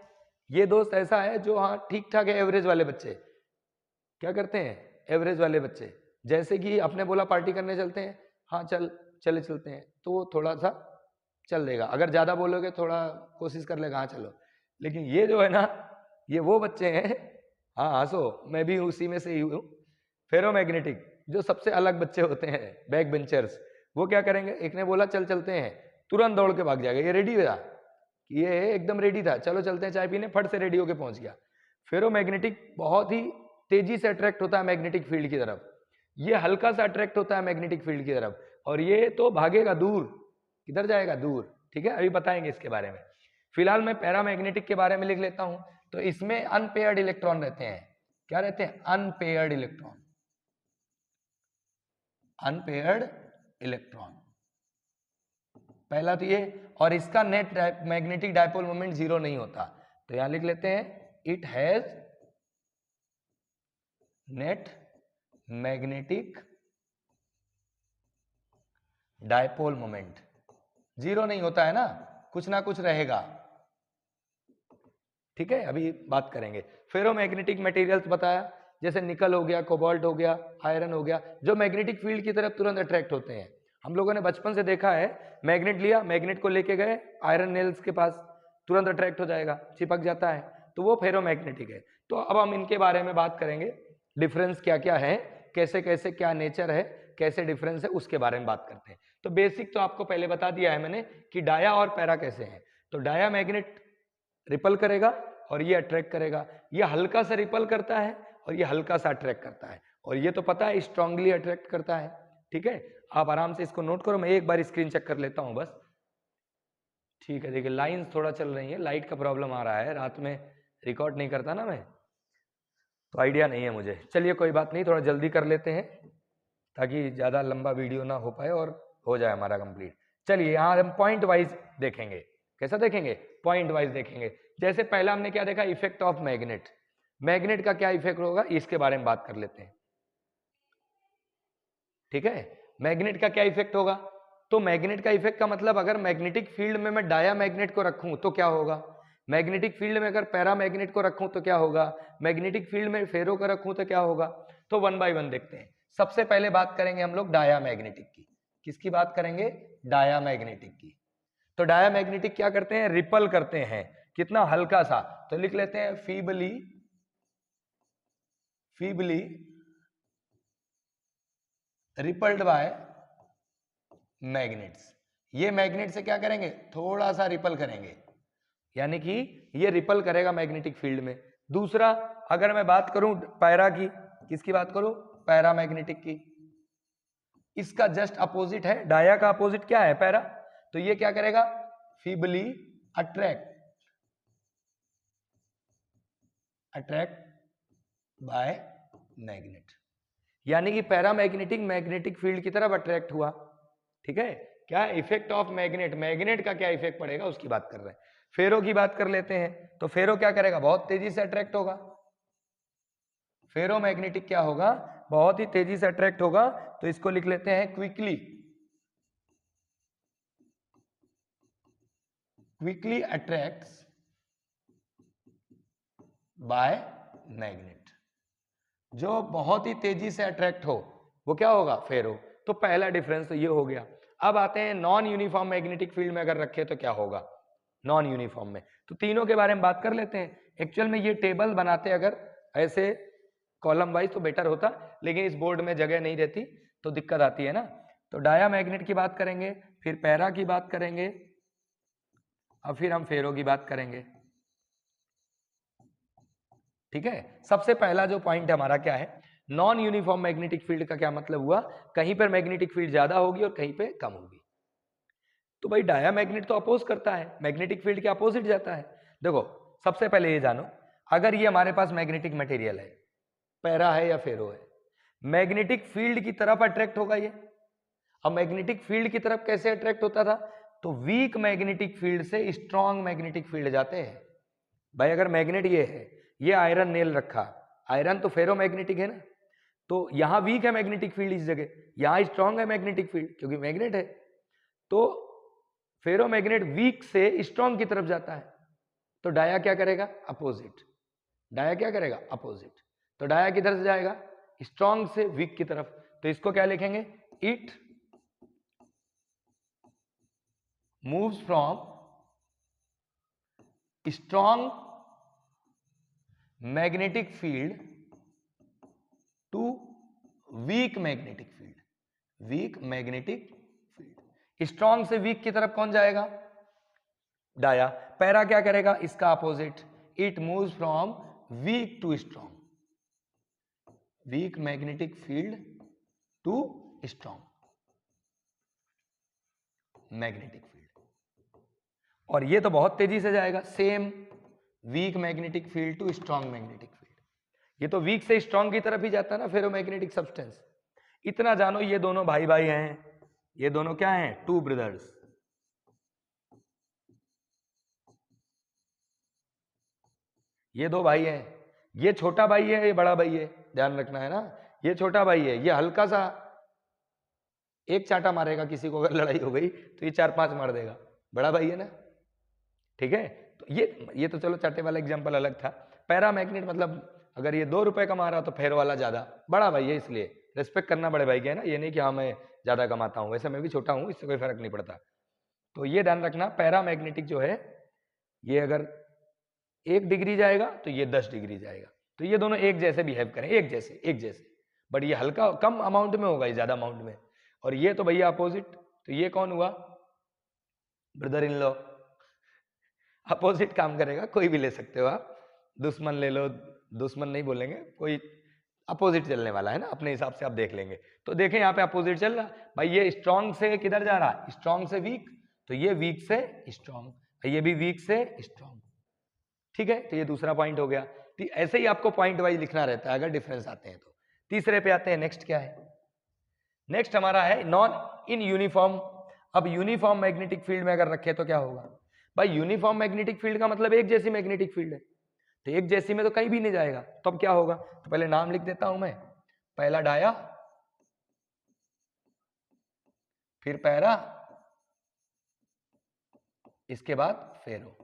ये दोस्त ऐसा है जो हाँ ठीक ठाक है, एवरेज वाले बच्चे क्या करते हैं, एवरेज वाले बच्चे। जैसे कि आपने बोला पार्टी करने चलते हैं, हाँ चलते हैं, तो वो थोड़ा सा चल देगा। अगर ज्यादा बोलोगे थोड़ा कोशिश कर लेगा, हाँ चलो। लेकिन ये जो है ना, ये वो बच्चे हैं, हाँ हंसो, मैं भी उसी में से ही हूँ, फेरोमैग्नेटिक जो सबसे अलग बच्चे होते हैं, बैक बेंचर्स। वो क्या करेंगे, एक ने बोला चल चलते हैं, तुरंत दौड़ के भाग जाएगा। ये रेडी था, ये एकदम रेडी था, चलो चलते हैं चाय पीने, फट से रेडी होके पहुंच गया। फेरोमैग्नेटिक बहुत ही तेजी से अट्रैक्ट होता है मैग्नेटिक फील्ड की तरफ, ये हल्का सा अट्रैक्ट होता है मैग्नेटिक फील्ड की तरफ, और ये तो भागेगा दूर, किधर जाएगा, दूर। ठीक है, अभी बताएंगे इसके बारे में। फिलहाल मैं पैरामैग्नेटिक के बारे में लिख लेता हूं। तो इसमें अनपेयर्ड इलेक्ट्रॉन रहते हैं। क्या रहते हैं, अनपेयर्ड इलेक्ट्रॉन, अनपेयर्ड इलेक्ट्रॉन पहला तो ये। और इसका नेट मैग्नेटिक डायपोल मोमेंट 0 नहीं होता, तो यहां लिख लेते हैं it has net magnetic dipole moment. 0 नहीं होता है ना, कुछ ना कुछ रहेगा। ठीक है, अभी बात करेंगे। फेरोमैग्नेटिक मटेरियल्स बताया, जैसे निकल हो गया, कोबाल्ट हो गया, आयरन हो गया, जो मैग्नेटिक फील्ड की तरफ तुरंत अट्रैक्ट होते हैं। हम लोगों ने बचपन से देखा है, मैग्नेट लिया, मैग्नेट को लेके गए आयरन नेल्स के पास, तुरंत अट्रैक्ट हो जाएगा, चिपक जाता है, तो वो फेरोमैग्नेटिक है। तो अब हम इनके बारे में बात करेंगे, डिफरेंस क्या क्या है, कैसे कैसे क्या नेचर है, कैसे डिफरेंस है, उसके बारे में बात करते हैं। तो बेसिक तो आपको पहले बता दिया है मैंने कि डाया और पैरा कैसे हैं। तो डाया मैग्नेट रिपल करेगा और ये अट्रैक्ट करेगा, ये हल्का सा रिपल करता है और ये हल्का सा अट्रैक्ट करता है, और ये तो पता है स्ट्रांगली अट्रैक्ट करता है। ठीक है, आप आराम से इसको नोट करो, मैं एक बार स्क्रीन चेक कर लेता हूं बस। ठीक है, देखिए लाइंस थोड़ा चल रही है, लाइट का प्रॉब्लम आ रहा है, रात में रिकॉर्ड नहीं करता ना मैं, तो आइडिया नहीं है मुझे। चलिए कोई बात नहीं, थोड़ा जल्दी कर लेते हैं ताकि ज़्यादा लंबा वीडियो ना हो पाए और हो जाए हमारा कंप्लीट। चलिए यहाँ हम पॉइंट वाइज देखेंगे। कैसा देखेंगे, पॉइंट वाइज देखेंगे। जैसे पहला हमने क्या देखा, इफेक्ट ऑफ मैग्नेट। मैग्नेट का क्या इफेक्ट होगा इसके बारे में बात कर लेते हैं। ठीक है, मैग्नेट का क्या इफेक्ट होगा, तो मैग्नेट का इफेक्ट का मतलब अगर मैग्नेटिक फील्ड में मैं डाया मैग्नेट को रखूं तो क्या होगा, मैग्नेटिक फील्ड में अगर पैरा मैग्नेट को रखूं तो क्या होगा, मैग्नेटिक फील्ड में फेरो को रखूं तो क्या होगा। तो 1 बाय 1 देखते हैं। सबसे पहले बात करेंगे हम लोग डाया मैग्नेटिक की। किसकी बात करेंगे, डाया मैग्नेटिक की। तो डाया मैग्नेटिक क्या करते हैं, रिपल करते हैं, कितना हल्का सा, तो लिख लेते हैं feebly, feebly repelled by magnets. ये मैग्नेट से क्या करेंगे, थोड़ा सा रिपल करेंगे, यानी कि ये रिपल करेगा मैग्नेटिक फील्ड में। दूसरा, अगर मैं बात करूं पैरा की, किसकी बात करूं, पैरामैग्नेटिक की, इसका जस्ट अपोजिट है, डाया का अपोजिट क्या है, पैरा, तो ये क्या करेगा, फीबली अट्रैक्ट बाय मैग्नेट, यानी कि पैरामैग्नेटिक मैग्नेटिक फील्ड की तरफ अट्रैक्ट हुआ। ठीक है, क्या इफेक्ट ऑफ मैग्नेट, मैग्नेट का क्या इफेक्ट पड़ेगा उसकी बात कर रहे हैं। फेरो की बात कर लेते हैं, तो फेरो क्या करेगा, बहुत तेजी से अट्रैक्ट होगा, फेरोमैग्नेटिक क्या होगा, बहुत ही तेजी से अट्रैक्ट होगा, तो इसको लिख लेते हैं क्विकली अट्रैक्ट्स बाय मैग्नेट। जो बहुत ही तेजी से अट्रैक्ट हो वो क्या होगा, फेरो। तो पहला डिफरेंस तो ये हो गया। अब आते हैं नॉन यूनिफॉर्म मैग्नेटिक फील्ड में अगर रखे तो क्या होगा, नॉन यूनिफॉर्म में, तो तीनों के बारे में बात कर लेते हैं। एक्चुअल में ये टेबल बनाते अगर ऐसे कॉलम वाइज तो बेटर होता, लेकिन इस बोर्ड में जगह नहीं रहती तो दिक्कत आती है ना। तो डाया मैग्नेट की बात करेंगे, फिर पैरा की बात करेंगे, और फिर हम फेरो की बात करेंगे। ठीक है, सबसे पहला जो पॉइंट हमारा क्या है, नॉन यूनिफॉर्म मैग्नेटिक फील्ड का क्या मतलब हुआ, कहीं पर मैग्नेटिक फील्ड ज्यादा होगी और कहीं पे कम होगी। तो भाई डाया मैग्नेट तो अपोज करता है, मैग्नेटिक फील्ड के अपोजिट जाता है। देखो सबसे पहले ये जानो, अगर ये हमारे पास मैग्नेटिक मटेरियल है, पैरा है या फेरो है, मैग्नेटिक फील्ड की तरफ अट्रैक्ट होगा ये। अब मैग्नेटिक फील्ड की तरफ कैसे अट्रैक्ट होता था, तो वीक मैग्नेटिक फील्ड से स्ट्रॉन्ग मैग्नेटिक फील्ड जाते हैं। भाई अगर मैग्नेट ये है, ये आयरन नेल रखा, आयरन तो फेरोमैग्नेटिक है ना, तो यहां वीक है मैग्नेटिक फील्ड इस जगह, यहां स्ट्रॉन्ग है मैग्नेटिक फील्ड क्योंकि मैग्नेट है। तो फेरोमैग्नेट वीक से स्ट्रॉन्ग की तरफ जाता है, तो डाया क्या करेगा, अपोजिट। डाया क्या करेगा, अपोजिट। तो डाया किधर से जाएगा, स्ट्रॉन्ग से वीक की तरफ। तो इसको क्या लिखेंगे, it moves from strong magnetic field to weak magnetic field, weak magnetic field. Strong से वीक की तरफ कौन जाएगा, डाया। पैरा क्या करेगा, इसका opposite, it moves from weak to strong, weak magnetic field to strong magnetic field. और ये तो बहुत तेजी से जाएगा, same weak magnetic field to strong magnetic field. ये तो वीक से स्ट्रॉन्ग की तरफ ही जाता है ना फेरोमैग्नेटिक सब्सटेंस। इतना जानो, ये दोनों भाई भाई हैं, ये दोनों क्या हैं, टू ब्रदर्स। ये दो भाई हैं, ये छोटा भाई है, ये बड़ा भाई है, ध्यान रखना है ना। ये छोटा भाई है, ये हल्का सा एक चांटा मारेगा किसी को, अगर लड़ाई हो गई तो ये 4-5 मार देगा, बड़ा भाई है ना। ठीक है, तो ये तो चलो चाटे वाला एग्जांपल अलग था। पैरामैग्नेट मतलब अगर ये 2 रुपए कमा रहा तो फेरो वाला ज्यादा, बड़ा भाई है इसलिए रिस्पेक्ट करना बड़े भाई के, है ना। ये नहीं कि हाँ मैं ज्यादा कमाता हूँ, वैसे मैं भी छोटा हूँ, इससे कोई फर्क नहीं पड़ता। तो ये ध्यान रखना, पैरामैग्नेटिक जो है ये अगर 1 डिग्री जाएगा तो ये 10 डिग्री जाएगा। तो ये दोनों एक जैसे बिहेव करें, एक जैसे, बट ये हल्का कम अमाउंट में होगा, ये ज्यादा अमाउंट में। और ये तो भैया अपोजिट, तो ये कौन हुआ, ब्रदर इन लॉ। अपोजिट काम करेगा, कोई भी ले सकते हो आप, दुश्मन ले लो, दुश्मन नहीं बोलेंगे, कोई अपोजिट चलने वाला है ना, अपने हिसाब से आप देख लेंगे। तो देखें यहाँ पे अपोजिट चल रहा भाई, ये स्ट्रॉन्ग से किधर जा रहा है, स्ट्रॉन्ग से वीक, तो ये वीक से स्ट्रॉन्ग, ये भी वीक से स्ट्रॉन्ग। ठीक है, तो ये दूसरा पॉइंट हो गया। ऐसे ही आपको पॉइंट वाइज लिखना रहता है अगर डिफरेंस आते हैं तो। तीसरे पे आते हैं, नेक्स्ट क्या है, नेक्स्ट हमारा है नॉन इन यूनिफॉर्म। अब यूनिफॉर्म मैग्नेटिक फील्ड में अगर रखे तो क्या होगा, भाई यूनिफॉर्म मैग्नेटिक फील्ड का मतलब एक जैसी मैग्नेटिक फील्ड है, तो एक जैसी में तो कहीं भी नहीं जाएगा, तो अब क्या होगा, तो पहले नाम लिख देता हूं मैं, पहला डाया, फिर पैरा, इसके बाद फेरो,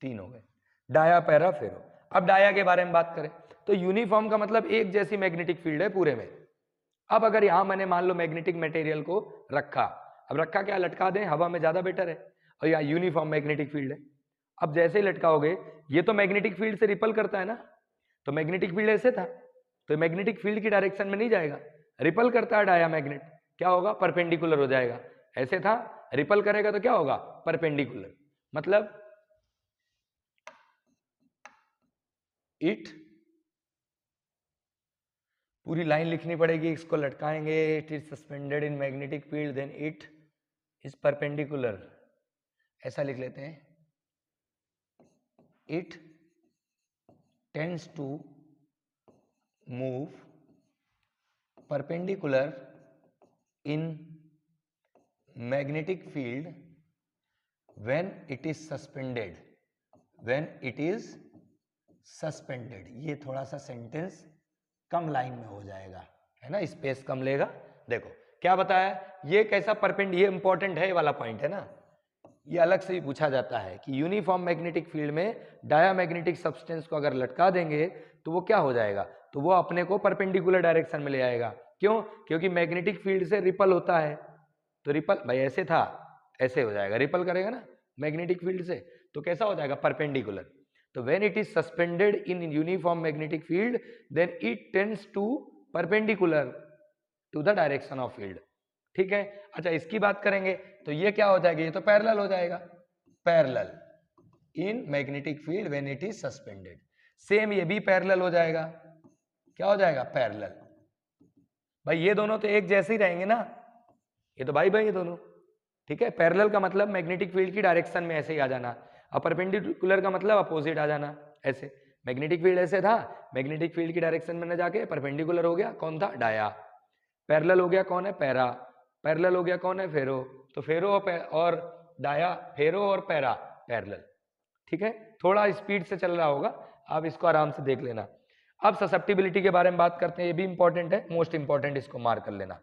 3 हो गए, डाया पैरा फेरो। अब डाया के बारे में बात करें तो यूनिफॉर्म का मतलब एक जैसी मैग्नेटिक फील्ड है पूरे में। अब अगर यहां मैंने मान लो मैग्नेटिक मटेरियल को रखा, अब रखा क्या, लटका दें, हवा में ज्यादा बेटर है, और यहाँ यूनिफॉर्म मैग्नेटिक फील्ड है। अब जैसे ही लटकाओगे, ये तो मैग्नेटिक फील्ड से रिपल करता है ना, तो मैग्नेटिक फील्ड ऐसे था, तो मैग्नेटिक फील्ड की डायरेक्शन में नहीं जाएगा, रिपल करता है डायामैग्नेट, क्या होगा, परपेंडिकुलर हो जाएगा। ऐसे था, रिपल करेगा तो क्या होगा, परपेंडिकुलर। मतलब इट, पूरी लाइन लिखनी पड़ेगी, इसको लटकाएंगे, it is suspended in magnetic field then it is perpendicular, ऐसा लिख लेते हैं, it tends to move perpendicular in magnetic field when it is suspended, when it is suspended। ये थोड़ा सा सेंटेंस कम लाइन में हो जाएगा, है ना, स्पेस कम लेगा। देखो क्या बताया, ये कैसा परपेंडिकुलर, ये इंपॉर्टेंट है, ये वाला पॉइंट है ना, ये अलग से भी पूछा जाता है कि यूनिफॉर्म मैग्नेटिक फील्ड में डायामैग्नेटिक सब्सटेंस को अगर लटका देंगे तो वो क्या हो जाएगा, तो वो अपने को परपेंडिकुलर डायरेक्शन में ले आएगा। क्यों, क्योंकि मैग्नेटिक फील्ड से रिपल होता है, तो रिपल भाई ऐसे था, ऐसे हो जाएगा, रिपल करेगा ना मैग्नेटिक फील्ड से, तो कैसा हो जाएगा, परपेंडिकुलर। तो when it is suspended in uniform magnetic field then it tends to perpendicular to the direction of field. ठीक है, अच्छा इसकी बात करेंगे तो ये क्या हो जाएगा, ये तो पैरेलल हो जाएगा, parallel in magnetic field when it is suspended. Same ये भी पैरेलल हो जाएगा, क्या हो जाएगा, पैरेलल। भाई ये दोनों तो एक जैसे ही रहेंगे ना, ये तो भाई भाई ये दोनों, ठीक है। पैरेलल का मतलब मैग्नेटिक फील्ड की डायरेक्शन में ऐसे ही आ जाना, और परपेंडिकुलर का मतलब अपोजिट आ जाना, ऐसे। मैग्नेटिक फील्ड ऐसे था, मैग्नेटिक फील्ड की डायरेक्शन में न जाके परपेंडिकुलर हो गया, कौन था, डाया। पैरेलल हो गया कौन है, पैरा। पैरेलल हो गया कौन है, फेरो। तो फेरो और डाया, फेरो और पैरा पैरेलल। ठीक है, थोड़ा स्पीड से चल रहा होगा, आप इसको आराम से देख लेना। अब ससेप्टिबिलिटी के बारे में बात करते हैं, ये भी इंपॉर्टेंट है, मोस्ट इंपॉर्टेंट, इसको मार्क कर लेना,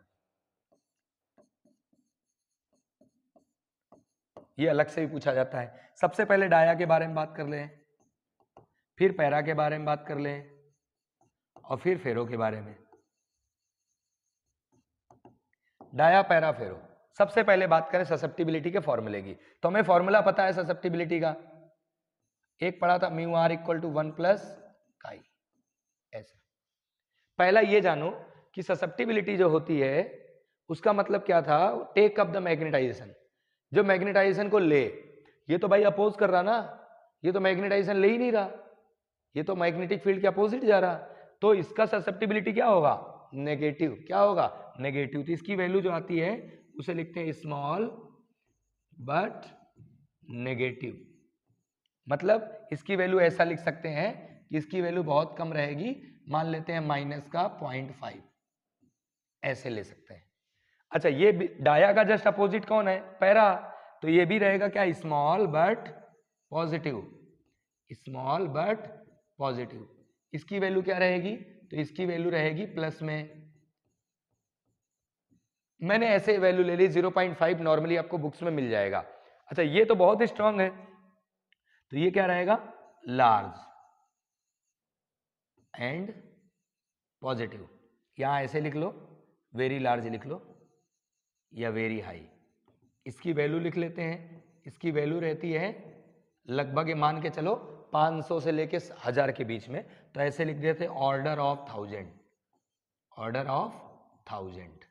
ये अलग से भी पूछा जाता है। सबसे पहले डाया के बारे में बात कर लें, फिर पैरा के बारे में बात कर लें, और फिर फेरो के बारे में। डाया, पैरा, फेरो। सबसे पहले बात करें ससेप्टिबिलिटी के फॉर्मूले की, तो हमें फॉर्मूला पता है ससेप्टिबिलिटी का, एक पढ़ा था, mu R equal to 1 plus chi, ऐसे। पहला ये जानो कि ससेप्टिबिलिटी जो होती है उसका मतलब क्या था, टेक अप द मैग्नेटाइजेशन, जो मैग्नेटाइजेशन को ले, ये तो भाई अपोज कर रहा ना, ये तो मैग्नेटाइजेशन ले ही नहीं रहा, ये तो मैग्नेटिक फील्ड के अपोजिट जा रहा, तो इसका ससेप्टिबिलिटी क्या होगा, नेगेटिव। क्या होगा, नेगेटिव। तो इसकी वैल्यू जो आती है उसे लिखते हैं स्मॉल बट नेगेटिव। मतलब इसकी वैल्यू ऐसा लिख सकते हैं कि इसकी वैल्यू बहुत कम रहेगी, मान लेते हैं माइनस का 0.5, ऐसे ले सकते हैं। अच्छा, ये डाया का जस्ट अपोजिट कौन है, पैरा, तो ये भी रहेगा क्या, small but positive, small but positive. इसकी वैल्यू क्या रहेगी, तो इसकी वैल्यू रहेगी प्लस में, मैंने ऐसे वैल्यू ले ली 0.5, नॉर्मली आपको बुक्स में मिल जाएगा। अच्छा, ये तो बहुत स्ट्रांग है, तो ये क्या रहेगा, लार्ज एंड पॉजिटिव। यहां ऐसे लिख लो, वेरी लार्ज लिख लो या वेरी हाई। इसकी वैल्यू लिख लेते हैं, इसकी वैल्यू रहती है लगभग, ये मान के चलो 500 से लेके 1000 के बीच में, तो ऐसे लिख देते ऑर्डर ऑफ 1000, ऑर्डर ऑफ 1000,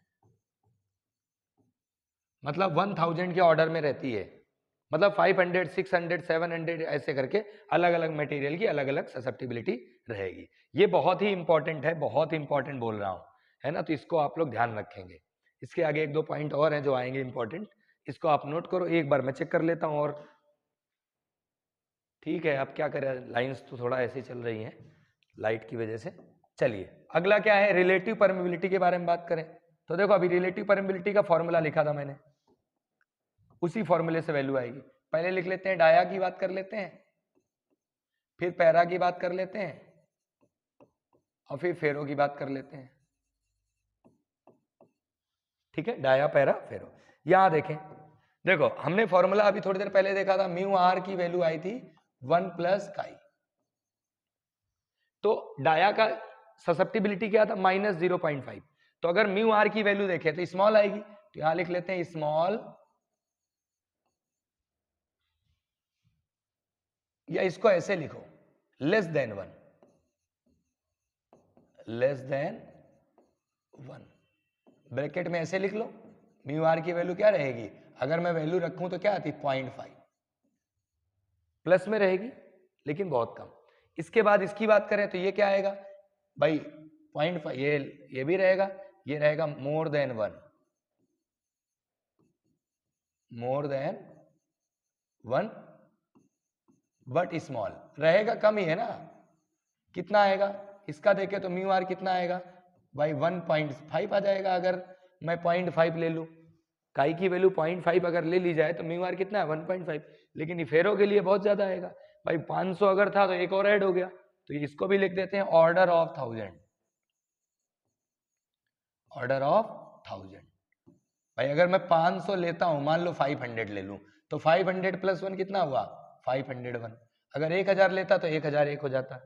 मतलब 1000 के ऑर्डर में रहती है, मतलब 500, 600, 700 ऐसे करके अलग अलग मटेरियल की अलग अलग ससेप्टिबिलिटी रहेगी। ये बहुत ही इंपॉर्टेंट है, बहुत ही इंपॉर्टेंट बोल रहा हूं, है ना, तो इसको आप लोग ध्यान रखेंगे। इसके आगे एक दो पॉइंट और हैं जो आएंगे इंपॉर्टेंट, इसको आप नोट करो, एक बार मैं चेक कर लेता हूं। और ठीक है, अब क्या करें, लाइंस तो थोड़ा ऐसे चल रही हैं लाइट की वजह से। चलिए अगला क्या है, रिलेटिव परमेबिलिटी के बारे में बात करें। तो देखो अभी रिलेटिव परमेबिलिटी का फॉर्मूला लिखा था मैंने, उसी फॉर्मूले से वैल्यू आएगी। पहले लिख लेते हैं, डाया की बात कर लेते हैं, फिर पैरा की बात कर लेते हैं, और फिर फेरो की बात कर लेते हैं। ठीक है, डाया, पैरा, फेरो। यहां देखें, देखो हमने फॉर्मूला अभी थोड़ी देर पहले देखा था, म्यू आर की वैल्यू आई थी 1 प्लस काई। तो डाया का ससेप्टिबिलिटी क्या था, -0.5। तो अगर म्यू आर की वैल्यू देखें तो स्मॉल आएगी, तो यहां लिख लेते हैं स्मॉल, या इसको ऐसे लिखो less than 1, less than 1। Bracket में ऐसे लिख लो, म्यू आर की वैल्यू क्या रहेगी, अगर मैं वैल्यू रखूं तो क्या आती, 0.5 प्लस में रहेगी, लेकिन बहुत कम। इसके बाद इसकी बात करें तो ये क्या आएगा भाई 0.5, ये भी रहेगा, ये रहेगा more than 1, more than 1 but small, रहेगा कम ही है ना, कितना आएगा, इसका देखें तो म्यू आर कितना आएगा भाई 1.5 आ जाएगा। अगर मैं 0.5 ले लूं, काई की वैल्यू 0.5 अगर ले ली जाए तो म्यू आर कितना है 1.5, लेकिन ये फेरो के लिए बहुत ज्यादा आएगा भाई, 500 अगर था तो एक और ऐड हो गया, तो इसको भी लिख देते हैं ऑर्डर ऑफ 1000, ऑर्डर ऑफ 1000। भाई अगर मैं 500 लेता हूं, मान लो 500 ले लूं, तो 500 प्लस 1 कितना हुआ 501। अगर 1000 लेता तो 1001 हो जाता,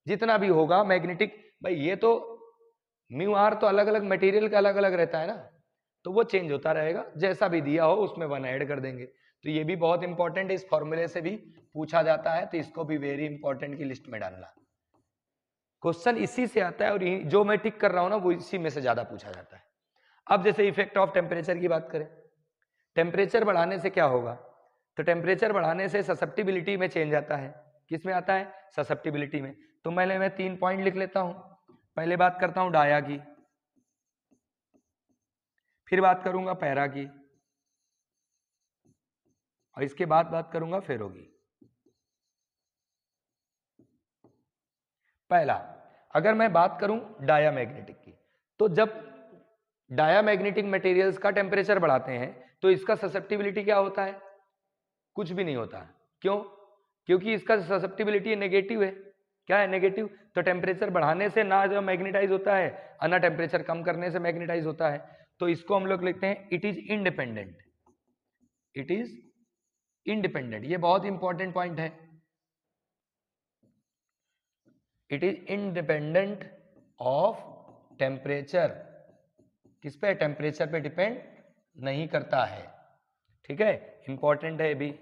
जितना भी होगा मैग्नेटिक, भाई ये तो म्यू आर तो अलग अलग मटेरियल का अलग अलग रहता है ना, तो वो चेंज होता रहेगा, जैसा भी दिया हो उसमें 1 ऐड कर देंगे। तो ये भी बहुत इंपॉर्टेंट है, इस फॉर्मूले से भी पूछा जाता है, तो इसको भी वेरी इंपॉर्टेंट की लिस्ट में डालना। क्वेश्चन इसी से आता है, और जो मैं टिक कर रहा हूं ना वो इसी में से ज्यादा पूछा जाता है। अब जैसे इफेक्ट ऑफ टेम्परेचर की बात करें, टेम्परेचर बढ़ाने से क्या होगा, तो टेम्परेचर बढ़ाने से ससेप्टिबिलिटी में चेंज आता है, किस में आता है, ससेप्टिबिलिटी में। तो मैं 3 पॉइंट लिख लेता हूं, पहले बात करता हूं डाया की, फिर बात करूंगा पैरा की, और इसके बाद बात करूंगा फेरो की। पहला, अगर मैं बात करूं डायामैग्नेटिक की, तो जब डायामैग्नेटिक मटेरियल्स का टेम्परेचर बढ़ाते हैं तो इसका ससेप्टिबिलिटी क्या होता है, कुछ भी नहीं होता। क्यों, क्योंकि इसका ससेप्टिबिलिटी नेगेटिव है, क्या है, नेगेटिव। तो टेम्परेचर बढ़ाने से ना जो मैग्नेटाइज होता है, और ना टेम्परेचर कम करने से मैग्नेटाइज होता है। तो इसको हम लोग लिखते हैं it is independent, it is independent, ये बहुत इंपॉर्टेंट पॉइंट है। It is independent of temperature, किस पे, टेम्परेचर पे डिपेंड नहीं करता है, ठीक है, इंपॉर्टेंट है ये भी।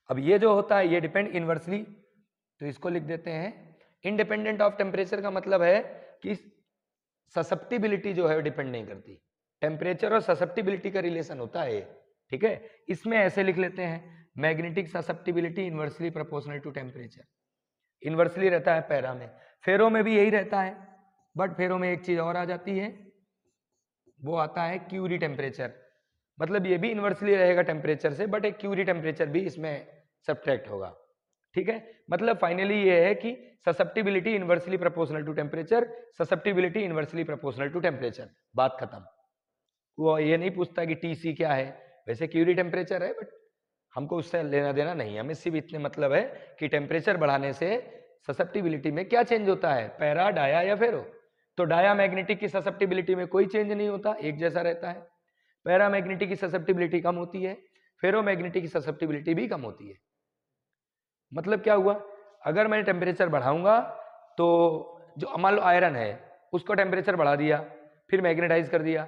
अब ये जो होता है ये डिपेंड इनवर्सली, तो इसको लिख देते हैं इंडिपेंडेंट ऑफ टेम्परेचर, का मतलब है कि ससेप्टिबिलिटी जो है डिपेंड नहीं करती, टेम्परेचर और ससेप्टिबिलिटी का रिलेशन होता है, ठीक है। इसमें ऐसे लिख लेते हैं magnetic susceptibility inversely proportional to temperature, inversely रहता है पैरा में, फेरो में भी यही रहता है, बट फेरो में एक चीज और आ जाती है, वो आता है क्यूरी टेम्परेचर, मतलब ये भी इनवर्सली रहेगा टेम्परेचर से, बट एक क्यूरी टेम्परेचर भी इसमें सब्ट्रैक्ट होगा, ठीक है। मतलब फाइनली ये है कि susceptibility inversely proportional to temperature, susceptibility inversely proportional to temperature, बात खत्म। वो ये नहीं पूछता कि टीसी क्या है, वैसे क्यूरी टेम्परेचर है, बट हमको उससे लेना देना नहीं है, हमें सिर्फ इतने मतलब है कि टेम्परेचर बढ़ाने से ससेप्टिबिलिटी में क्या चेंज होता है, पैरा, डाया या फेरो। तो डाया मैग्नेटिक की ससेप्टिबिलिटी में कोई चेंज नहीं होता, एक जैसा रहता है। पैरा मैग्नेटिक की ससेप्टिबिलिटी कम होती है, फेरो मैग्नेटिक की ससेप्टिबिलिटी भी कम होती है। मतलब क्या हुआ, अगर मैं टेम्परेचर बढ़ाऊंगा तो जो मान लो आयरन है उसको टेम्परेचर बढ़ा दिया, फिर मैग्नेटाइज कर दिया,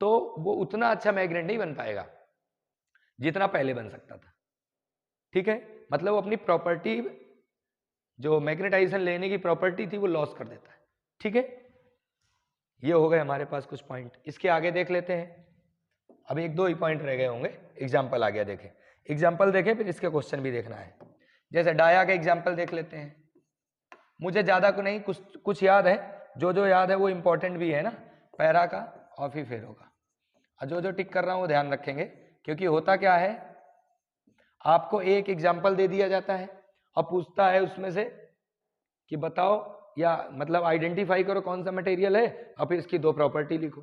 तो वो उतना अच्छा मैग्नेट नहीं बन पाएगा जितना पहले बन सकता था, ठीक है। मतलब वो अपनी प्रॉपर्टी, जो मैग्नेटाइजेशन लेने की प्रॉपर्टी थी वो लॉस कर देता है, ठीक है। ये हो गए हमारे पास कुछ पॉइंट, इसके आगे देख लेते हैं। अब एक दो ही पॉइंट रह गए होंगे, एग्जाम्पल आ गया, देखें एग्जाम्पल देखें, फिर इसके क्वेश्चन भी देखना है। जैसे डाया का एग्जाम्पल देख लेते हैं, मुझे ज्यादा को नहीं, कुछ कुछ याद है, जो जो याद है वो इंपॉर्टेंट भी है ना, पैरा का और फिर फेरो का, और जो जो टिक कर रहा हूं वो ध्यान रखेंगे, क्योंकि होता क्या है, आपको एक एग्जाम्पल दे दिया जाता है और पूछता है उसमें से कि बताओ, या मतलब आइडेंटिफाई करो कौन सा मटेरियल है और फिर इसकी दो प्रॉपर्टी लिखो।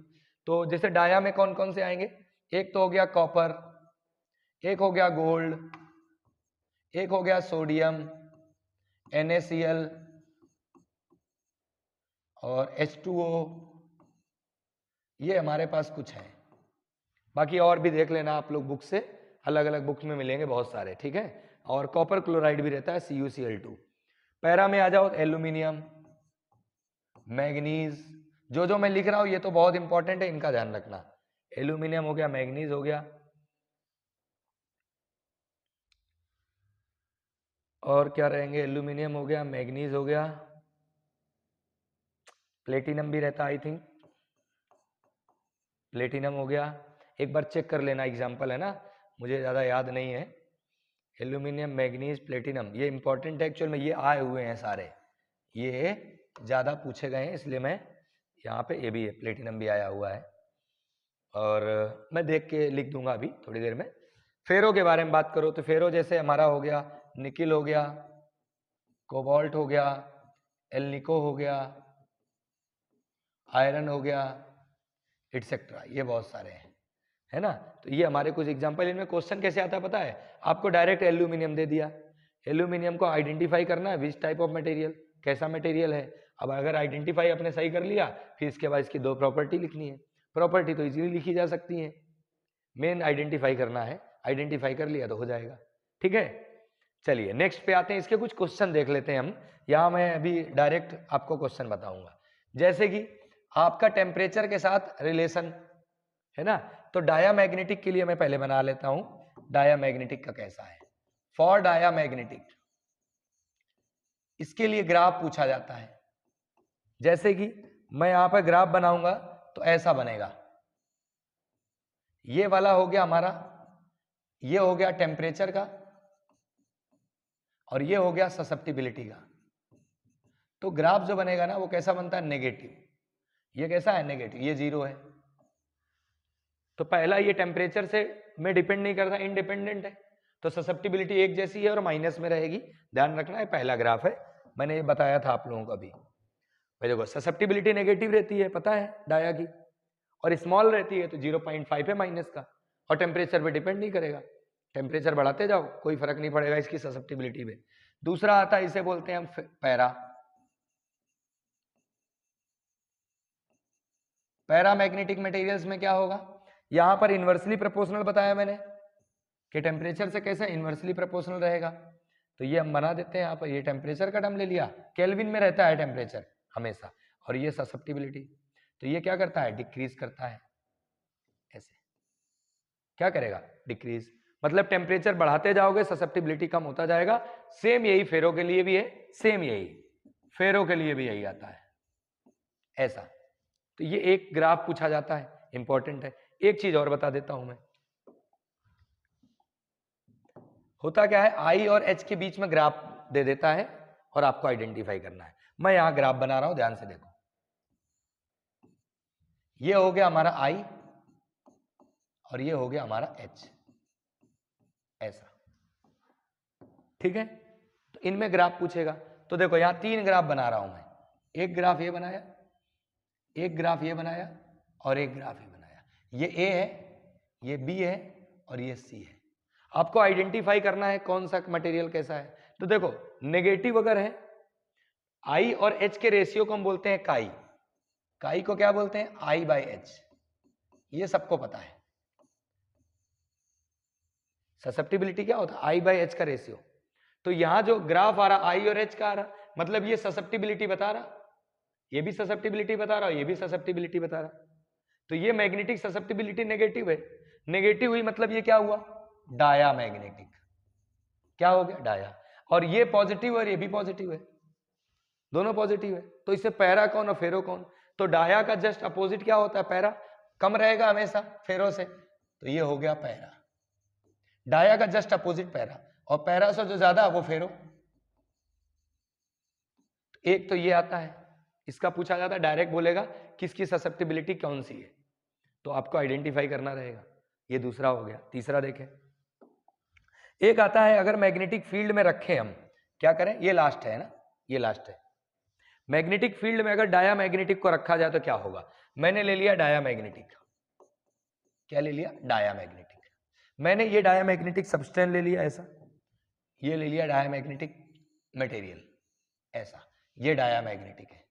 तो जैसे डाया में कौन कौन से आएंगे, एक तो हो गया कॉपर, एक हो गया गोल्ड, एक हो गया सोडियम, NaCl और H2O, ये हमारे पास कुछ है। बाकी और भी देख लेना आप लोग बुक से, अलग अलग बुक में मिलेंगे बहुत सारे, ठीक है। और कॉपर क्लोराइड भी रहता है CuCl2। पैरा में आ जाओ एल्यूमिनियम, मैग्नीज, जो जो मैं लिख रहा हूं ये तो बहुत इंपॉर्टेंट है, इनका ध्यान रखना। एल्यूमिनियम हो गया, मैग्नीज हो गया, और क्या रहेंगे, एल्यूमिनियम हो गया, मैग्नीज हो गया, प्लेटिनम भी रहता आई थिंक, प्लेटिनम हो गया। एक बार चेक कर लेना, एग्जाम्पल है ना, मुझे ज़्यादा याद नहीं है। एल्यूमिनियम, मैग्नीज, प्लेटिनम, ये इंपॉर्टेंट है एक्चुअल में, ये आए हुए हैं सारे, ये ज़्यादा पूछे गए हैं, इसलिए मैं यहाँ पे ये भी है, प्लेटिनम भी आया हुआ है, और मैं देख के लिख दूंगा अभी थोड़ी देर में। फेरो के बारे में बात करो तो फेरो जैसे हमारा हो गया, निकिल हो गया, कोबाल्ट हो गया, एल्निको हो गया, आयरन हो गया, एटसेट्रा, ये बहुत सारे हैं, है ना। तो ये हमारे कुछ एग्जांपल। इनमें क्वेश्चन कैसे आता है पता है आपको, डायरेक्ट एल्यूमिनियम दे दिया, एल्यूमिनियम को आइडेंटिफाई करना है, विच टाइप ऑफ मटेरियल, कैसा मटेरियल है। अब अगर आइडेंटिफाई आपने सही कर लिया, फिर इसके बाद इसकी 2 प्रॉपर्टी लिखनी है। प्रॉपर्टी तो इजीली लिखी जा सकती है, मेन आइडेंटिफाई करना है, आइडेंटिफाई कर लिया तो हो जाएगा, ठीक है। चलिए नेक्स्ट पे आते हैं, इसके कुछ क्वेश्चन देख लेते हैं हम। यहाँ मैं अभी डायरेक्ट आपको क्वेश्चन बताऊंगा, जैसे कि आपका टेम्परेचर के साथ रिलेशन है ना, तो डायामैग्नेटिक के लिए मैं पहले बना लेता हूं, डायामैग्नेटिक का कैसा है। फॉर डायामैग्नेटिक, इसके लिए ग्राफ पूछा जाता है, जैसे कि मैं यहां पर ग्राफ बनाऊंगा तो ऐसा बनेगा, ये वाला हो गया हमारा, ये हो गया टेम्परेचर का, और ये हो गया ससेप्टिबिलिटी का। तो ग्राफ जो बनेगा ना वो कैसा बनता है, नेगेटिव। ये कैसा है, नेगेटिव, ये 0 है। तो पहला ये टेम्परेचर से में डिपेंड नहीं करता, इंडिपेंडेंट है, तो ससेप्टिबिलिटी एक जैसी है और माइनस में रहेगी, ध्यान रखना है। पहला ग्राफ है, मैंने ये बताया था आप लोगों को अभी। भाई देखो ससेप्टिबिलिटी नेगेटिव रहती है, पता है डाया की, और स्मॉल रहती है तो 0.5 है माइनस का, और टेम्परेचर पे डिपेंड नहीं करेगा, टेम्परेचर बढ़ाते जाओ कोई फर्क नहीं पड़ेगा इसकी ससेप्टिबिलिटी में। दूसरा आता है, इसे बोलते हैं हम पैरा, पैरामैग्नेटिक मटेरियल्स में क्या होगा, यहां पर इन्वर्सली प्रोपोर्शनल बताया मैंने कि टेम्परेचर से कैसे इन्वर्सली प्रोपोर्शनल रहेगा, तो ये हम बना देते हैं यहाँ पर, ये टेम्परेचर का टर्म ले लिया, केल्विन में रहता है टेम्परेचर हमेशा, और ये ससेप्टिबिलिटी, तो ये क्या करता है, डिक्रीज करता है, ऐसे क्या करेगा, डिक्रीज, मतलब टेम्परेचर बढ़ाते जाओगे ससेप्टिबिलिटी कम होता जाएगा। सेम यही फेरो के लिए भी है, सेम यही फेरो के लिए भी यही आता है ऐसा। तो ये एक ग्राफ पूछा जाता है, इंपॉर्टेंट है। एक चीज और बता देता हूं मैं, होता क्या है, आई और एच के बीच में ग्राफ दे देता है और आपको आइडेंटिफाई करना है। मैं यहां ग्राफ बना रहा हूं, ध्यान से देखो, ये हो गया हमारा आई और ये हो गया हमारा एच, ऐसा, ठीक है। तो इनमें ग्राफ पूछेगा, तो देखो यहां 3 ग्राफ बना रहा हूं मैं, एक ग्राफ ये बनाया, एक ग्राफ ये बनाया, और एक ग्राफ ये बनाया। ये ए है, ये बी है, और ये सी है। आपको आइडेंटिफाई करना है कौन सा मटेरियल कैसा है। तो देखो नेगेटिव अगर है, आई और एच के रेशियो को हम बोलते हैं काई, काई को क्या बोलते हैं, आई बाय एच, ये सबको पता है। ससेप्टिबिलिटी क्या होता है, आई बाय एच का रेशियो। तो यहां जो ग्राफ आ रहा आई और एच का आ रहा, मतलब ये ससेप्टिबिलिटी बता रहा, ये भी ससेप्टिबिलिटी बता रहा, ये भी ससेप्टिबिलिटी बता रहा। तो ये मैग्नेटिक ससेप्टिबिलिटी नेगेटिव है, नेगेटिव हुई मतलब ये क्या हुआ, डायामैग्नेटिक, क्या हो गया, डाया। और ये पॉजिटिव और ये भी पॉजिटिव है, दोनों पॉजिटिव है, तो इससे पैरा कौन और फेरो कौन, तो डाया का जस्ट अपोजिट क्या होता है, पैरा, कम रहेगा हमेशा फेरो से, तो ये हो गया पैरा। डाया का जस्ट अपोजिट पैरा, और पैरा से जो ज्यादा वो फेरो। एक तो ये आता है, इसका पूछा जाता है, डायरेक्ट बोलेगा किसकी ससेप्टिबिलिटी कौन सी है, तो आपको आइडेंटिफाई करना रहेगा। ये दूसरा हो गया। तीसरा देखें, एक आता है अगर मैग्नेटिक फील्ड में रखें हम, क्या करें, ये लास्ट है ना, ये लास्ट है। मैग्नेटिक फील्ड में अगर डायामैग्नेटिक को रखा जाए तो क्या होगा, मैंने ले लिया डायामैग्नेटिक, क्या ले लिया, डायामैग्नेटिक, मैंने ये डायामैग्नेटिक सब्सटेंस ले लिया ऐसा, ये ले लिया डायामैग्नेटिक मटेरियल ऐसा, ये डायामैग्नेटिक है।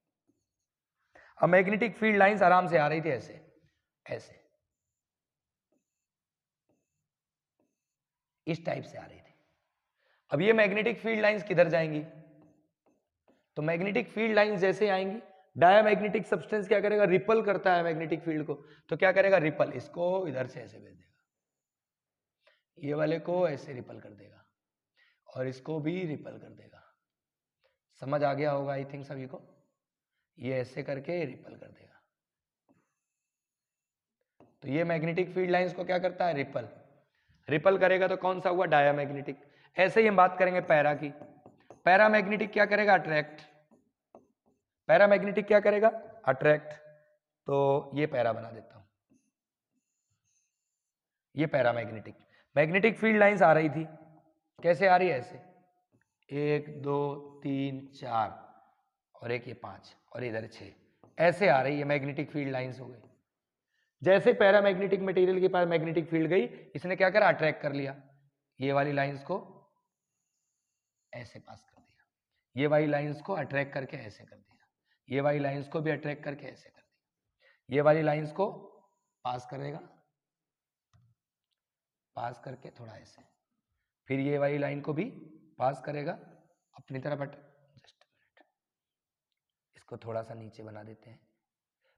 अब मैग्नेटिक फील्ड लाइंस आराम से आ रही थी ऐसे ऐसे, इस टाइप से आ रही थी। अब ये मैग्नेटिक फील्ड लाइंस किधर जाएंगी, तो मैग्नेटिक फील्ड लाइंस जैसे आएंगी, डायामैग्नेटिक सब्सटेंस क्या करेगा, रिपल करता है मैग्नेटिक फील्ड को, तो क्या करेगा, रिपल, इसको इधर से ऐसे भेज देगा, ये वाले को ऐसे रिपल कर देगा, और इसको भी रिपल कर देगा। समझ आ गया होगा आई थिंक सभी को। ये ऐसे करके रिपल कर देगा। तो ये मैग्नेटिक फील्ड लाइंस को क्या करता है, रिपल। रिपल करेगा तो कौन सा हुआ, डायामैग्नेटिक। ऐसे ही हम बात करेंगे पैरा की। पैरामैग्नेटिक क्या करेगा, अट्रैक्ट। पैरामैग्नेटिक क्या करेगा, अट्रैक्ट। तो ये पैरा बना देता हूं, ये पैरामैग्नेटिक। मैग्नेटिक फील्ड लाइंस आ रही थी, कैसे आ रही है, ऐसे 1 2 3 4 और एक ये 5 और इधर 6, ऐसे आ रही है मैग्नेटिक फील्ड लाइंस हो गई। जैसे पैरामैग्नेटिक मटेरियल के पास मैग्नेटिक फील्ड गई, इसने क्या करा, अट्रैक्ट कर लिया। ये वाली लाइंस को ऐसे पास कर दिया, ये वाली लाइंस को अट्रैक्ट करके ऐसे कर दिया, ये वाली लाइंस को भी अट्रैक्ट करके ऐसे कर दिया, ये वाली लाइंस को पास करेगा, पास करके थोड़ा ऐसे, फिर ये वाली लाइन को भी पास करेगा अपनी तरफ। जस्ट इसको थोड़ा सा नीचे बना देते हैं।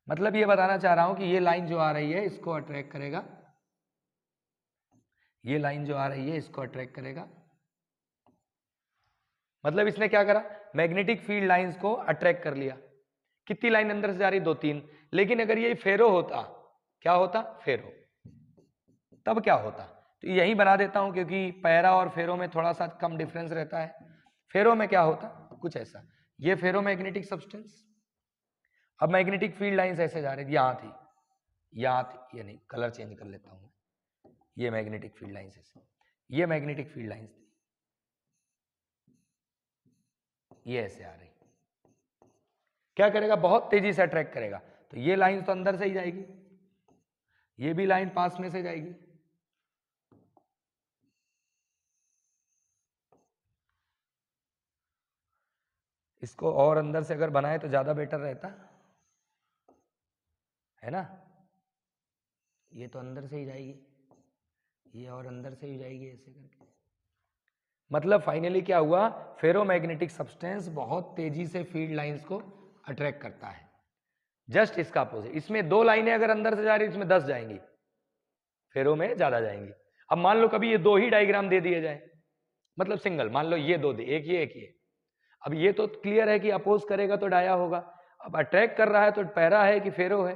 मतलब ये बताना चाह रहा हूं कि ये लाइन जो आ रही है इसको अट्रैक्ट करेगा, ये लाइन जो आ रही है इसको अट्रैक्ट करेगा। मतलब इसने क्या करा, मैग्नेटिक फील्ड लाइंस को अट्रैक्ट कर लिया। कितनी लाइन अंदर से जा रही, 2 3। लेकिन अगर ये फेरो होता, क्या होता, फेरो, तब क्या होता। तो यही बना देता हूं क्योंकि पैरा और फेरो में थोड़ा सा कम डिफरेंस रहता है। फेरो में क्या होता, कुछ ऐसा, ये फेरो मैग्नेटिक सब्सटेंस। अब मैग्नेटिक फील्ड लाइंस ऐसे जा रही थी, यहां थी, यहां थी, ये नहीं, कलर चेंज कर लेता हूं, ये मैग्नेटिक फील्ड लाइंस ऐसे, ये मैग्नेटिक फील्ड लाइंस थी, ये ऐसे आ रही। क्या करेगा, बहुत तेजी से अट्रैक्ट करेगा। तो ये लाइन तो अंदर से ही जाएगी, ये भी लाइन पास में से जाएगी। इसको और अंदर से अगर बनाए तो ज्यादा बेटर रहता है ना। ये तो अंदर से ही जाएगी, ये और अंदर से ही जाएगी ऐसे करके। मतलब फाइनली क्या हुआ, फेरोमैग्नेटिक सब्सटेंस बहुत तेजी से फील्ड लाइंस को अट्रैक्ट करता है। जस्ट इसका अपोजिट, इसमें 2 लाइनें अगर अंदर से जा रही, इसमें 10 जाएंगी, फेरो में ज्यादा जाएंगी। अब मान लो कभी ये 2 ही डायग्राम दे दिए जाए, मतलब सिंगल, मान लो ये 2 दे, एक ये एक ये। अब ये तो क्लियर है कि अपोज करेगा तो डाया होगा। अब अट्रैक्ट कर रहा है तो पैरा है कि फेरो है,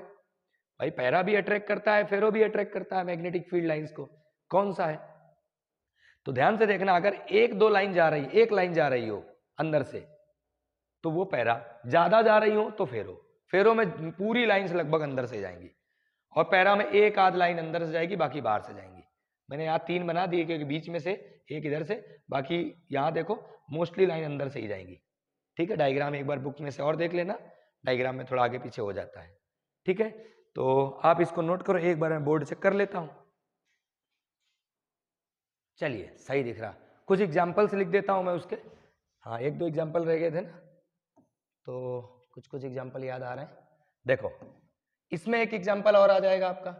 भाई पैरा भी अट्रैक्ट करता है, फेरो भी अट्रैक्ट करता है मैग्नेटिक फील्ड लाइंस को, कौन सा है। तो ध्यान से देखना, अगर 1 2 लाइन जा रही, एक लाइन जा रही हो अंदर से तो वो पैरा, ज्यादा जा रही हो तो फेरो। फेरो में पूरी लाइंस लगभग अंदर से जाएंगी और पैरा में एक आध लाइन अंदर से जाएगी, बाकी बाहर से जाएंगी। मैंने यहाँ 3 बना दिए क्योंकि बीच में से एक इधर से, बाकी यहाँ देखो मोस्टली लाइन अंदर से ही जाएंगी। ठीक है, डायग्राम एक बार बुक में से और देख लेना, डायग्राम में थोड़ा आगे पीछे हो जाता है। ठीक है, तो आप इसको नोट करो, एक बार मैं बोर्ड चेक कर लेता हूं। चलिए सही दिख रहा, कुछ एग्जाम्पल्स लिख देता हूं मैं उसके। हाँ 1 2 एग्जाम्पल रह गए थे ना, तो कुछ एग्जाम्पल याद आ रहे हैं। देखो इसमें एक एग्जाम्पल और आ जाएगा आपका,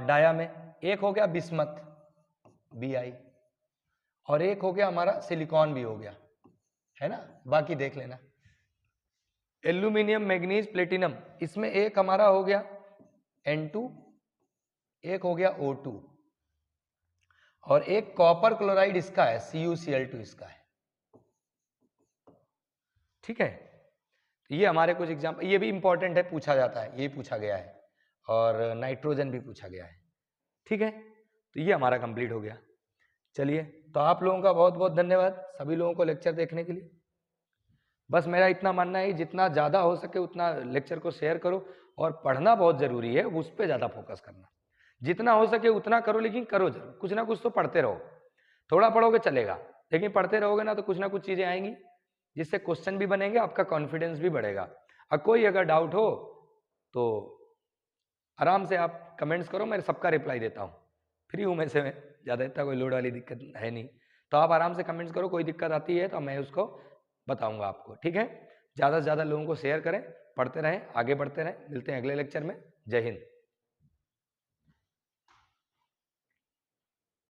डाया में एक हो गया बिस्मथ Bi, और एक हो गया हमारा सिलिकॉन भी हो गया, है ना। बाकी देख लेना, एल्यूमिनियम मैग्नीज प्लेटिनम, इसमें एक हमारा हो गया N2, एक हो गया O2, और एक कॉपर क्लोराइड इसका है CuCl2 इसका है। ठीक है, ये हमारे कुछ एग्जाम्पल, ये भी इंपॉर्टेंट है, पूछा जाता है, ये पूछा गया है, और नाइट्रोजन भी पूछा गया है। ठीक है, तो ये हमारा कंप्लीट हो गया। चलिए, तो आप लोगों का बहुत बहुत धन्यवाद, सभी लोगों को लेक्चर देखने के लिए। बस मेरा इतना मानना है, जितना ज़्यादा हो सके उतना लेक्चर को शेयर करो, और पढ़ना बहुत ज़रूरी है, उस पर ज़्यादा फोकस करना, जितना हो सके उतना करो, लेकिन करो जरूर, कुछ ना कुछ तो पढ़ते रहो। थोड़ा पढ़ोगे चलेगा, लेकिन पढ़ते रहोगे ना तो कुछ ना कुछ चीज़ें आएंगी, जिससे क्वेश्चन भी बनेंगे, आपका कॉन्फिडेंस भी बढ़ेगा। और कोई अगर डाउट हो तो आराम से आप कमेंट्स करो, मैं सबका रिप्लाई देता हूँ, फ्री हूँ मैं से, ज़्यादा इतना कोई लोड वाली दिक्कत है नहीं। तो आप आराम से कमेंट्स करो, कोई दिक्कत आती है तो मैं उसको बताऊंगा आपको। ठीक है, ज़्यादा से ज़्यादा लोगों को शेयर करें, पढ़ते रहें, आगे बढ़ते रहें। मिलते हैं अगले लेक्चर में। जय हिंद।